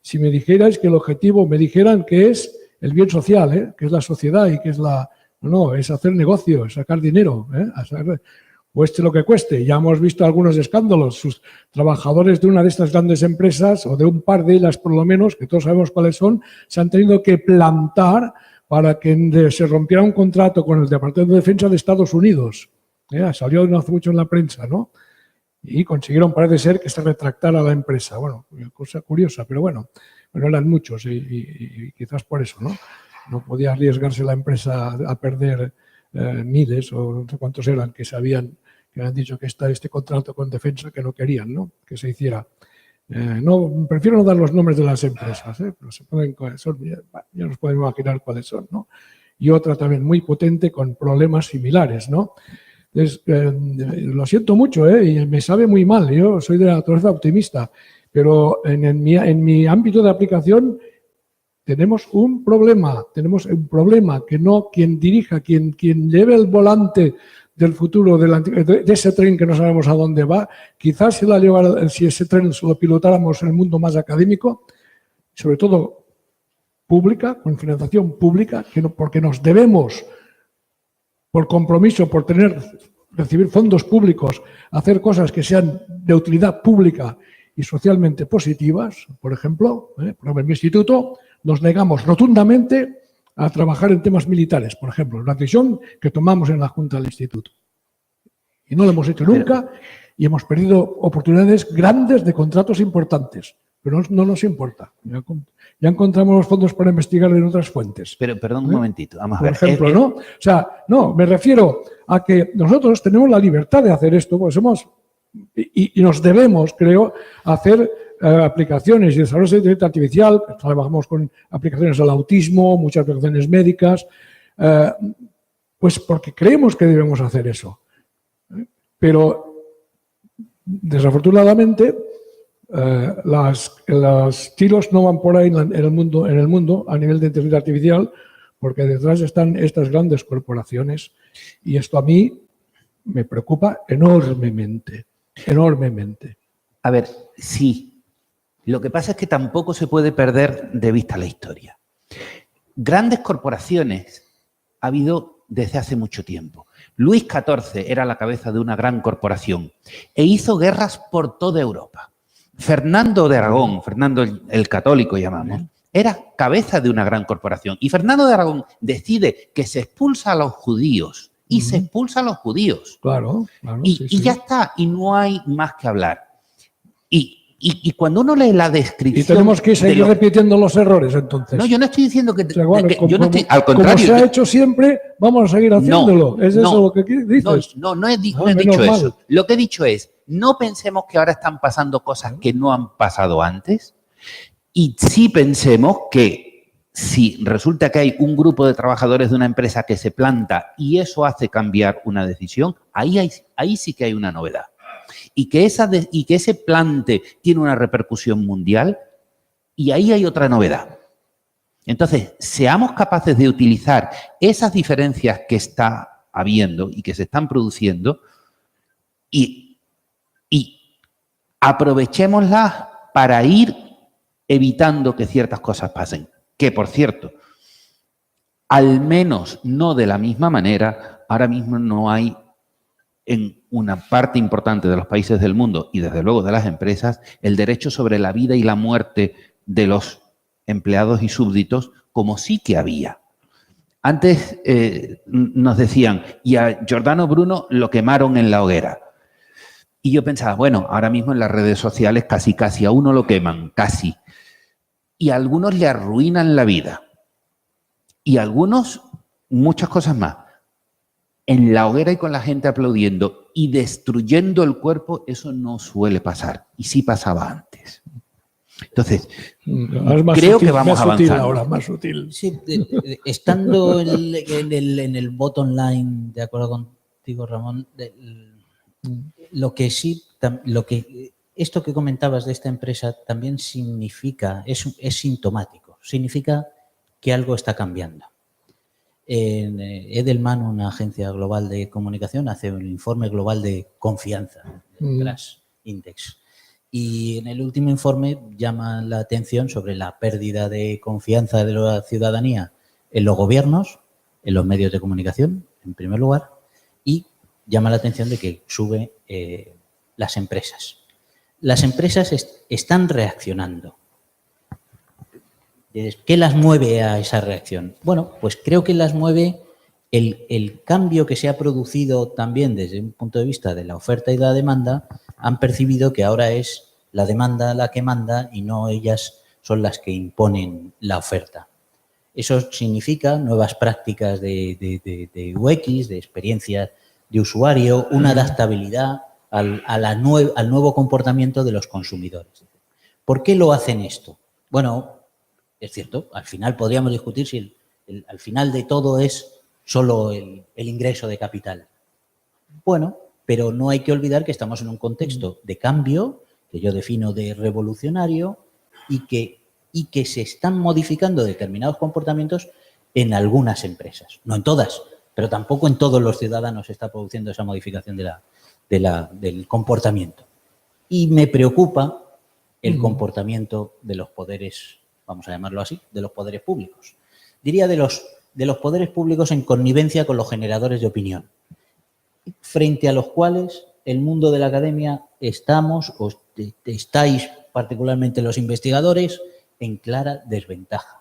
si me dijerais que el objetivo, me dijeran que es el bien social, que es la sociedad y que es no, es hacer negocio, es sacar dinero, cueste lo que cueste. Ya hemos visto algunos escándalos. Sus trabajadores de una de estas grandes empresas, o de un par de ellas por lo menos, que todos sabemos cuáles son, se han tenido que plantar para que se rompiera un contrato con el Departamento de Defensa de Estados Unidos. Salió no hace mucho en la prensa, ¿no? Y consiguieron, parece ser, que se retractara la empresa. Bueno, cosa curiosa, pero bueno, eran muchos y quizás por eso, ¿no? No podía arriesgarse la empresa a perder miles o no sé cuántos eran que sabían, que han dicho que está este contrato con defensa que no querían, ¿no? Que se hiciera. No, prefiero no dar los nombres de las empresas, pero se pueden, ya nos podemos imaginar cuáles son, ¿no? Y otra también muy potente con problemas similares, ¿no? Lo siento mucho, y me sabe muy mal. Yo soy de la naturaleza optimista, pero en mi ámbito de aplicación tenemos un problema que no quien dirija, quien lleve el volante del futuro de ese tren que no sabemos a dónde va, quizás si ese tren lo pilotáramos en el mundo más académico, sobre todo pública, con financiación pública, porque nos debemos, por compromiso, por recibir fondos públicos, hacer cosas que sean de utilidad pública y socialmente positivas. Por ejemplo, en mi instituto nos negamos rotundamente a trabajar en temas militares, por ejemplo, una decisión que tomamos en la Junta del Instituto. Y no lo hemos hecho nunca y hemos perdido oportunidades grandes de contratos importantes, pero no nos importa. Ya encontramos los fondos para investigar en otras fuentes. Pero, perdón un momentito, vamos a ver. Por ejemplo, ¿no? O sea, no, me refiero a que nosotros tenemos la libertad de hacer esto, porque somos, y nos debemos, creo, hacer aplicaciones y desarrollo de inteligencia artificial. Trabajamos con aplicaciones al autismo, muchas aplicaciones médicas, pues porque creemos que debemos hacer eso. Pero, desafortunadamente, los tiros no van por ahí en el mundo a nivel de inteligencia artificial, porque detrás están estas grandes corporaciones y esto a mí me preocupa enormemente, enormemente. A ver, sí. Lo que pasa es que tampoco se puede perder de vista la historia. Grandes corporaciones ha habido desde hace mucho tiempo. Luis XIV era la cabeza de una gran corporación e hizo guerras por toda Europa. Fernando de Aragón, Fernando el Católico llamamos, era cabeza de una gran corporación. Y Fernando de Aragón decide que se expulsa a los judíos y se expulsa a los judíos. Claro. Y ya está, y no hay más que hablar. Y cuando uno lee la descripción... Y tenemos que seguir repitiendo los errores, entonces. No, yo no estoy diciendo que... O sea, bueno, yo no estoy, al contrario... Como se ha hecho siempre, vamos a seguir haciéndolo. ¿Es eso lo que dices? No he dicho eso. Lo que he dicho es, no pensemos que ahora están pasando cosas que no han pasado antes, y sí pensemos que si resulta que hay un grupo de trabajadores de una empresa que se planta y eso hace cambiar una decisión, ahí sí que hay una novedad. Y que ese plante tiene una repercusión mundial, y ahí hay otra novedad. Entonces, seamos capaces de utilizar esas diferencias que está habiendo y que se están produciendo y aprovechémoslas para ir evitando que ciertas cosas pasen. Que, por cierto, al menos no de la misma manera, ahora mismo no hay en una parte importante de los países del mundo y desde luego de las empresas el derecho sobre la vida y la muerte de los empleados y súbditos como sí que había. Antes nos decían, y a Giordano Bruno lo quemaron en la hoguera. Y yo pensaba, bueno, ahora mismo en las redes sociales casi a uno lo queman, casi. Y a algunos le arruinan la vida. Y a algunos muchas cosas más. En la hoguera y con la gente aplaudiendo y destruyendo el cuerpo, eso no suele pasar. Y sí pasaba antes. Entonces, creo que vamos avanzando. Ahora, más sutil. Sí, estando en el bottom line, de acuerdo contigo, Ramón, esto que comentabas de esta empresa también significa, es sintomático, significa que algo está cambiando. Edelman, una agencia global de comunicación, hace un informe global de confianza, el Trust Index. Y en el último informe llama la atención sobre la pérdida de confianza de la ciudadanía en los gobiernos, en los medios de comunicación, en primer lugar, y llama la atención de que sube las empresas. Las empresas están reaccionando. ¿Qué las mueve a esa reacción? Bueno, pues creo que las mueve el cambio que se ha producido también desde un punto de vista de la oferta y la demanda. Han percibido que ahora es la demanda la que manda y no ellas son las que imponen la oferta. Eso significa nuevas prácticas de UX, de experiencias de usuario, una adaptabilidad al nuevo comportamiento de los consumidores. ¿Por qué lo hacen esto? Bueno, es cierto, al final podríamos discutir si al final de todo es solo el ingreso de capital. Bueno, pero no hay que olvidar que estamos en un contexto de cambio, que yo defino de revolucionario, y que se están modificando determinados comportamientos en algunas empresas. No en todas, pero tampoco en todos los ciudadanos se está produciendo esa modificación del comportamiento. Y me preocupa el comportamiento de los poderes, vamos a llamarlo así, de los poderes públicos. Diría de los poderes públicos en connivencia con los generadores de opinión, frente a los cuales el mundo de la academia estáis, particularmente los investigadores, en clara desventaja.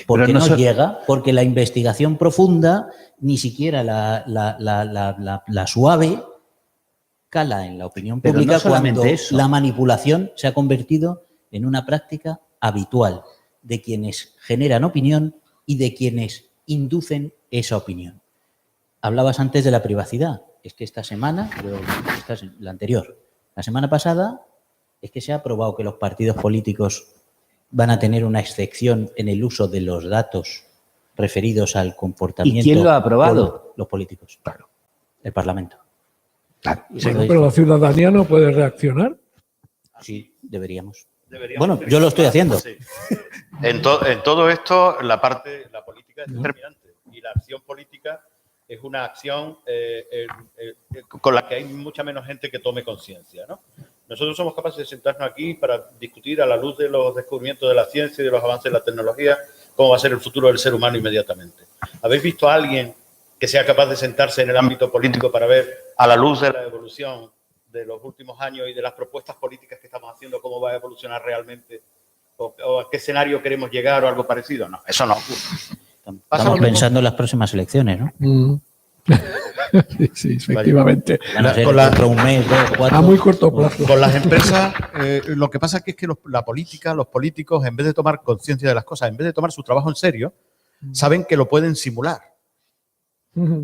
Porque no llega, porque la investigación profunda, ni siquiera la suave, cala en la opinión pública cuando la manipulación se ha convertido en una práctica habitual de quienes generan opinión y de quienes inducen esa opinión. Hablabas antes de la privacidad. Es que esta semana, creo que esta es la anterior, la semana pasada, es que se ha aprobado que los partidos políticos van a tener una excepción en el uso de los datos referidos al comportamiento. ¿Y quién lo ha aprobado? Los políticos. Claro. El Parlamento. Claro. Sí, pero la ciudadanía no puede reaccionar. Sí, deberíamos. Bueno, yo lo estoy haciendo. Sí. En todo esto, la política es determinante y la acción política es una acción con la que hay mucha menos gente que tome conciencia, ¿no? Nosotros somos capaces de sentarnos aquí para discutir a la luz de los descubrimientos de la ciencia y de los avances de la tecnología cómo va a ser el futuro del ser humano inmediatamente. ¿Habéis visto a alguien que sea capaz de sentarse en el ámbito político para ver, a la luz de la evolución de los últimos años y de las propuestas políticas que estamos haciendo, cómo va a evolucionar realmente o a qué escenario queremos llegar o algo parecido? No, eso no ocurre. Estamos pensando en las próximas elecciones, ¿no? Sí, efectivamente. Dentro de un mes, 2, 4. A muy corto plazo. Con las empresas, lo que pasa es que la política, los políticos, en vez de tomar conciencia de las cosas, en vez de tomar su trabajo en serio, saben que lo pueden simular.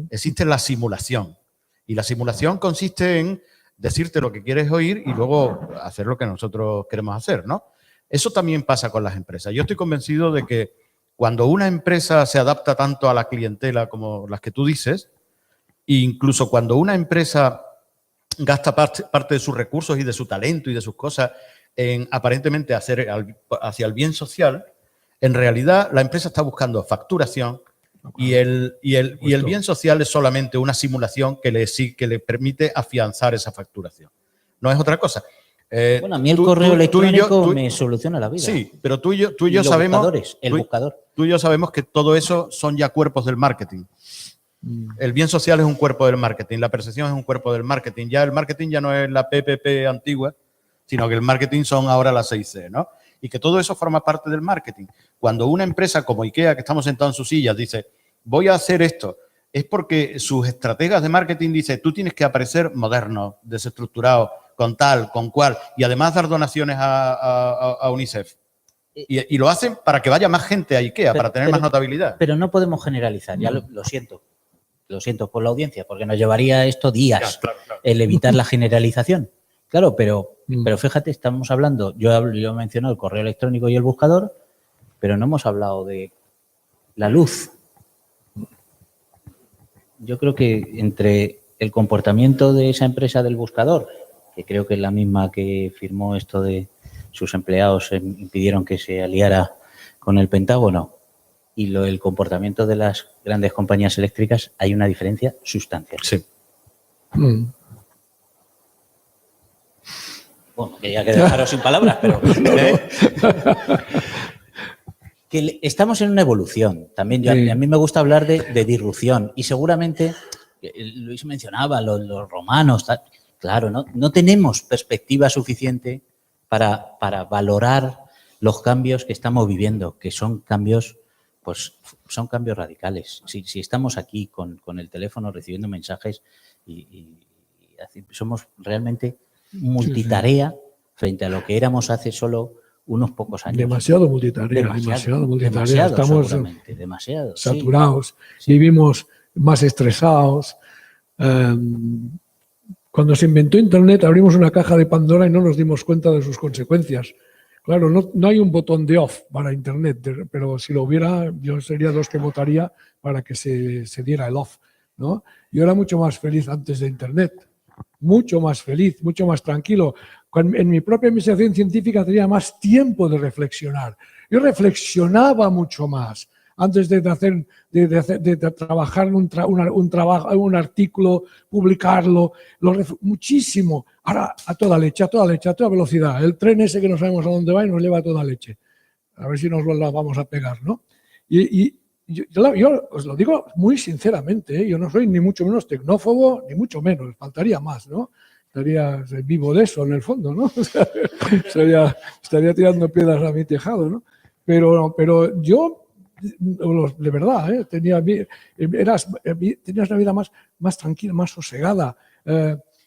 Existe la simulación. Y la simulación consiste en decirte lo que quieres oír y luego hacer lo que nosotros queremos hacer, ¿no? Eso también pasa con las empresas. Yo estoy convencido de que cuando una empresa se adapta tanto a la clientela como las que tú dices, e incluso cuando una empresa gasta parte de sus recursos y de su talento y de sus cosas en aparentemente hacer hacia el bien social, en realidad la empresa está buscando facturación y el bien social es solamente una simulación que le permite afianzar esa facturación. No es otra cosa. Bueno, a mí el correo electrónico me soluciona la vida. Sí, pero tú y yo sabemos... Tú y yo sabemos que todo eso son ya cuerpos del marketing. El bien social es un cuerpo del marketing, la percepción es un cuerpo del marketing. Ya el marketing ya no es la PPP antigua, sino que el marketing son ahora las 6C, ¿no? Y que todo eso forma parte del marketing. Cuando una empresa como IKEA, que estamos sentados en sus sillas, dice, voy a hacer esto, es porque sus estrategas de marketing dicen, tú tienes que aparecer moderno, desestructurado, con tal, con cual, y además dar donaciones a UNICEF. Y lo hacen para que vaya más gente a IKEA, para tener más notabilidad. Pero no podemos generalizar, ya lo siento. Lo siento por la audiencia, porque nos llevaría esto días claro. el evitar la generalización. Claro, pero fíjate, estamos hablando, yo he mencionado el correo electrónico y el buscador, pero no hemos hablado de la luz. Yo creo que entre el comportamiento de esa empresa del buscador, que creo que es la misma que firmó esto de sus empleados impidieron que se aliara con el Pentágono, y el comportamiento de las grandes compañías eléctricas hay una diferencia sustancial. Sí. Bueno, que ya que dejaros sin palabras, pero que estamos en una evolución. También Sí. a mí me gusta hablar de disrupción y seguramente, Luis mencionaba, los romanos, tal, claro, no tenemos perspectiva suficiente para valorar los cambios que estamos viviendo, que son cambios, pues son cambios radicales. Si estamos aquí con el teléfono recibiendo mensajes y así, somos realmente multitarea frente a lo que éramos hace solo unos pocos años. Demasiado multitarea, demasiado multitarea. Demasiado, Estamos seguramente, demasiado. sí. saturados, Sí. vivimos más estresados. Cuando se inventó Internet abrimos una caja de Pandora y no nos dimos cuenta de sus consecuencias. Claro, no hay un botón de off para Internet, pero si lo hubiera, yo sería de los que votaría para que se diera el off, ¿no? Yo era mucho más feliz antes de Internet, mucho más feliz, mucho más tranquilo. En mi propia investigación científica tenía más tiempo de reflexionar. Yo reflexionaba mucho más antes de trabajar un artículo, publicarlo, muchísimo. Ahora a toda leche, a toda velocidad. El tren ese que no sabemos a dónde va y nos lleva a toda leche. A ver si nos lo vamos a pegar, ¿no? Y yo os lo digo muy sinceramente, ¿eh? Yo no soy ni mucho menos tecnófobo, ni mucho menos, faltaría más, ¿no? Estaría vivo de eso en el fondo, ¿no? Estaría tirando piedras a mi tejado, ¿no? Pero yo, de verdad, tenías una vida más tranquila, más sosegada.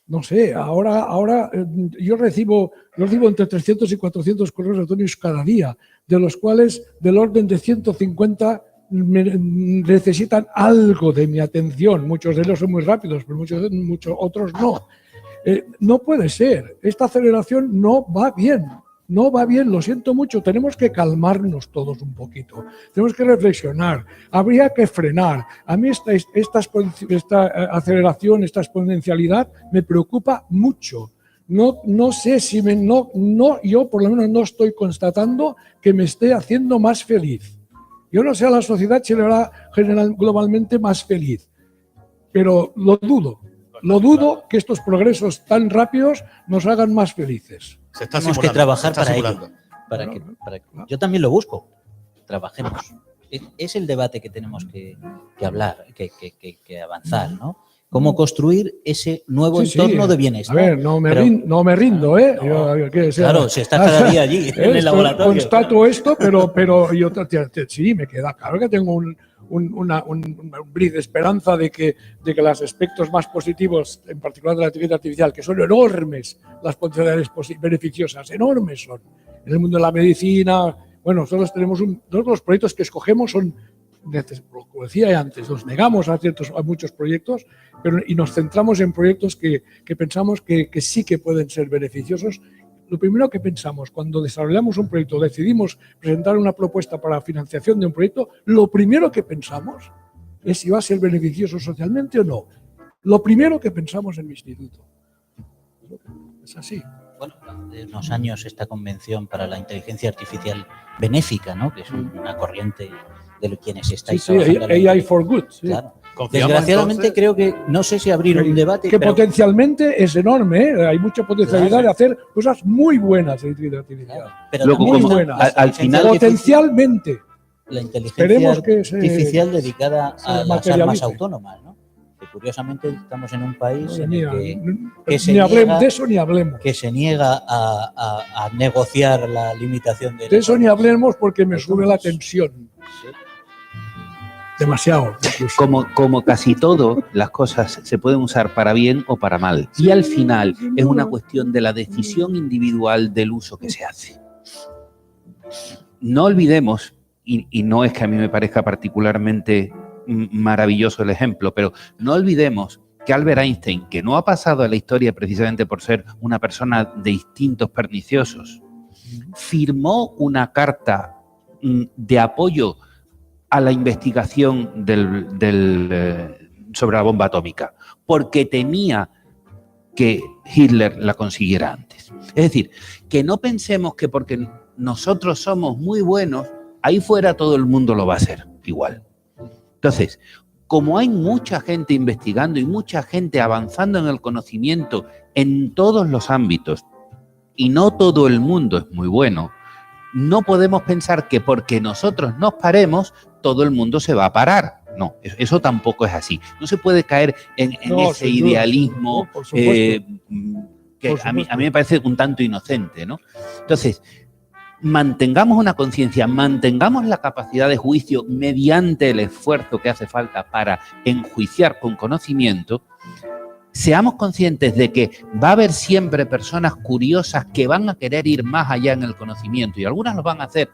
No sé, ahora yo recibo entre 300 y 400 correos electrónicos cada día, de los cuales del orden de 150 necesitan algo de mi atención. Muchos de ellos son muy rápidos, pero muchos otros no. No puede ser. Esta aceleración no va bien. No va bien, lo siento mucho. Tenemos que calmarnos todos un poquito. Tenemos que reflexionar. Habría que frenar. A mí esta aceleración, esta exponencialidad me preocupa mucho. No sé si yo por lo menos no estoy constatando que me esté haciendo más feliz. Yo no sé a la sociedad si le hará globalmente más feliz, pero lo dudo. Lo dudo que estos progresos tan rápidos nos hagan más felices. Se está Tenemos que simulando, trabajar se está para ello. simulando. Yo también lo busco. Trabajemos. Es el debate que tenemos que hablar, que avanzar, ¿no? Cómo construir ese nuevo entorno de bienestar. A ver, no me rindo, ¿eh? Claro, si estás cada día allí en el laboratorio. Constato esto, pero yo sí, me queda claro que tengo un bris de esperanza de que los aspectos más positivos, en particular de la inteligencia artificial, que son enormes, las potencialidades beneficiosas, enormes son. En el mundo de la medicina, bueno, nosotros tenemos los proyectos que escogemos son, como decía antes, nos negamos a muchos proyectos, y nos centramos en proyectos que pensamos que sí que pueden ser beneficiosos. Lo primero que pensamos cuando desarrollamos un proyecto, decidimos presentar una propuesta para financiación de un proyecto, lo primero que pensamos es si va a ser beneficioso socialmente o no. Lo primero que pensamos en mi instituto. Es así. Bueno, de unos años esta convención para la inteligencia artificial benéfica, ¿no? Que es una corriente de quienes estáis trabajando. AI for Good. Sí. Claro. Desgraciadamente creo que no sé si abrir un debate. Que potencialmente es enorme, ¿eh? Hay mucha potencialidad de hacer cosas muy buenas en inteligencia artificial. Pero Luego, muy como buenas. al final Potencialmente. La inteligencia artificial se dedicada a las materialice. armas autónomas, ¿no? Que curiosamente estamos en un país en Mira, el que se ni hablemos niega, de eso ni hablemos. que se niega a negociar la limitación De eso ni hablemos porque me sube la autónomas. tensión. Sí. Demasiado. Incluso. como casi todo, las cosas se pueden usar para bien o para mal. Y al final es una cuestión de la decisión individual del uso que se hace. No olvidemos, y no es que a mí me parezca particularmente maravilloso el ejemplo, pero no olvidemos que Albert Einstein, que no ha pasado a la historia precisamente por ser una persona de instintos perniciosos, firmó una carta de apoyo a la investigación sobre la bomba atómica, porque temía que Hitler la consiguiera antes. Es decir, que no pensemos que porque nosotros somos muy buenos, ahí fuera todo el mundo lo va a hacer. igual. Entonces, como hay mucha gente investigando y mucha gente avanzando en el conocimiento en todos los ámbitos, y no todo el mundo es muy bueno, no podemos pensar que porque nosotros nos paremos, todo el mundo se va a parar. No, eso tampoco es así. No se puede caer en ese idealismo que a mí me parece un tanto inocente, ¿no? Entonces, mantengamos una conciencia, mantengamos la capacidad de juicio mediante el esfuerzo que hace falta para enjuiciar con conocimiento. Seamos conscientes de que va a haber siempre personas curiosas que van a querer ir más allá en el conocimiento, y algunas lo van a hacer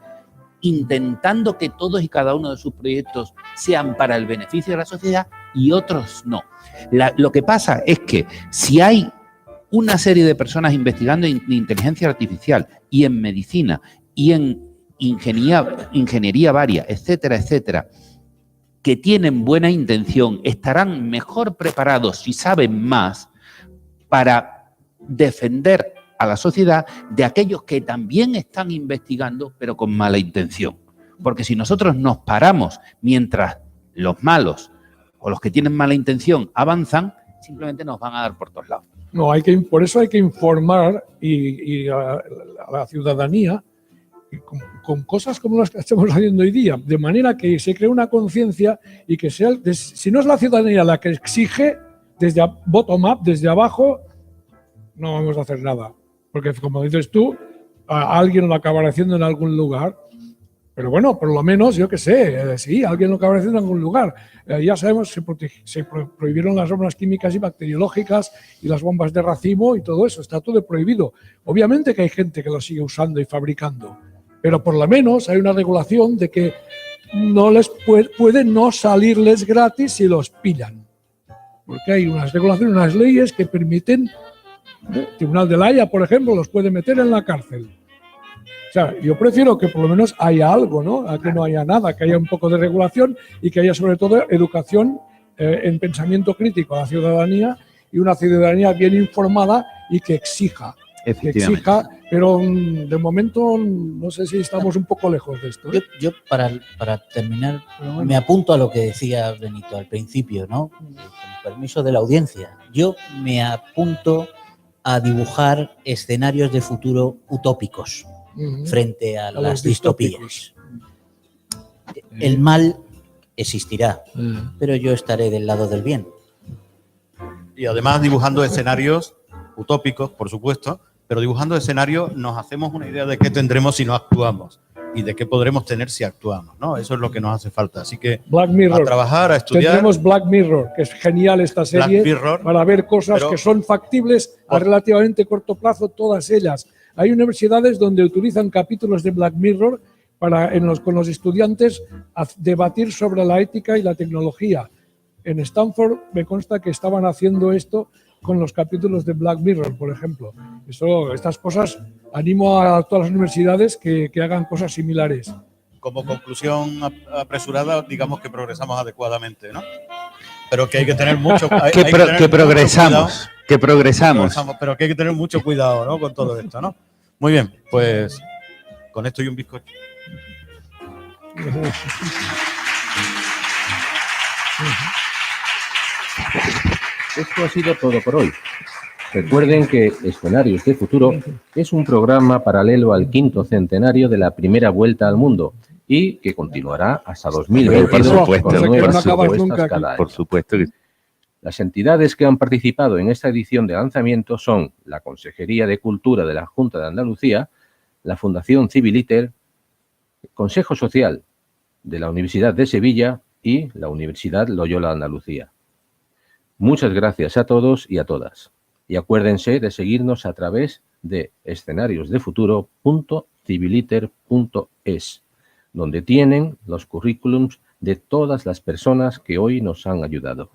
intentando que todos y cada uno de sus proyectos sean para el beneficio de la sociedad, y otros no. Lo que pasa es que si hay una serie de personas investigando en inteligencia artificial y en medicina y en ingeniería varia, etcétera, etcétera, que tienen buena intención, estarán mejor preparados si saben más para defender a la sociedad de aquellos que también están investigando pero con mala intención. Porque si nosotros nos paramos mientras los malos o los que tienen mala intención avanzan, simplemente nos van a dar por todos lados. No, por eso hay que informar y a la ciudadanía con cosas como las que estamos haciendo hoy día, de manera que se cree una conciencia y que sea, si no es la ciudadanía la que exige desde bottom-up, desde abajo, no vamos a hacer nada. Porque, como dices tú, alguien lo acabará haciendo en algún lugar. Pero bueno, por lo menos, yo qué sé, sí, alguien lo acabará haciendo en algún lugar. Ya sabemos que se prohibieron las armas químicas y bacteriológicas y las bombas de racimo y todo eso, está todo prohibido. Obviamente que hay gente que lo sigue usando y fabricando, pero por lo menos hay una regulación de que no les puede no salirles gratis si los pillan. Porque hay unas regulaciones, unas leyes que permiten, el Tribunal de la Haya, por ejemplo, los puede meter en la cárcel. O sea, yo prefiero que por lo menos haya algo, ¿no? A que no haya nada, que haya un poco de regulación y que haya sobre todo educación en pensamiento crítico a la ciudadanía, y una ciudadanía bien informada y que exija. Pero de momento no sé si estamos un poco lejos de esto. Yo para terminar, me apunto a lo que decía Benito al principio, ¿no? Con permiso de la audiencia. Yo me apunto a dibujar escenarios de futuro utópicos frente a las distopías. El mal existirá, pero yo estaré del lado del bien. Y además dibujando escenarios utópicos, por supuesto, pero dibujando escenarios nos hacemos una idea de qué tendremos si no actuamos y de qué podremos tener si actuamos, ¿no? Eso es lo que nos hace falta. Así que Black Mirror. A trabajar, a estudiar. Tendremos Black Mirror, que es genial esta serie, para ver cosas que son factibles a relativamente corto plazo, todas ellas. Hay universidades donde utilizan capítulos de Black Mirror con los estudiantes a debatir sobre la ética y la tecnología. En Stanford me consta que estaban haciendo esto con los capítulos de Black Mirror, por ejemplo. Estas cosas, animo a todas las universidades que hagan cosas similares. Como conclusión apresurada, digamos que progresamos adecuadamente, ¿no? Pero que hay que tener mucho progresamos. Pero que hay que tener mucho cuidado, ¿no? Con todo esto, ¿no? Muy bien, pues con esto y un bizcocho. Esto ha sido todo por hoy. Recuerden que Escenarios de Futuro es un programa paralelo al 5º centenario de la primera vuelta al mundo y que continuará hasta 2022 con nuevas propuestas cada año. Por supuesto que Las entidades que han participado en esta edición de lanzamiento son la Consejería de Cultura de la Junta de Andalucía, la Fundación Civiliter, el Consejo Social de la Universidad de Sevilla y la Universidad Loyola Andalucía. Muchas gracias a todos y a todas. Y acuérdense de seguirnos a través de escenariosdefuturo.civiliter.es, donde tienen los currículums de todas las personas que hoy nos han ayudado.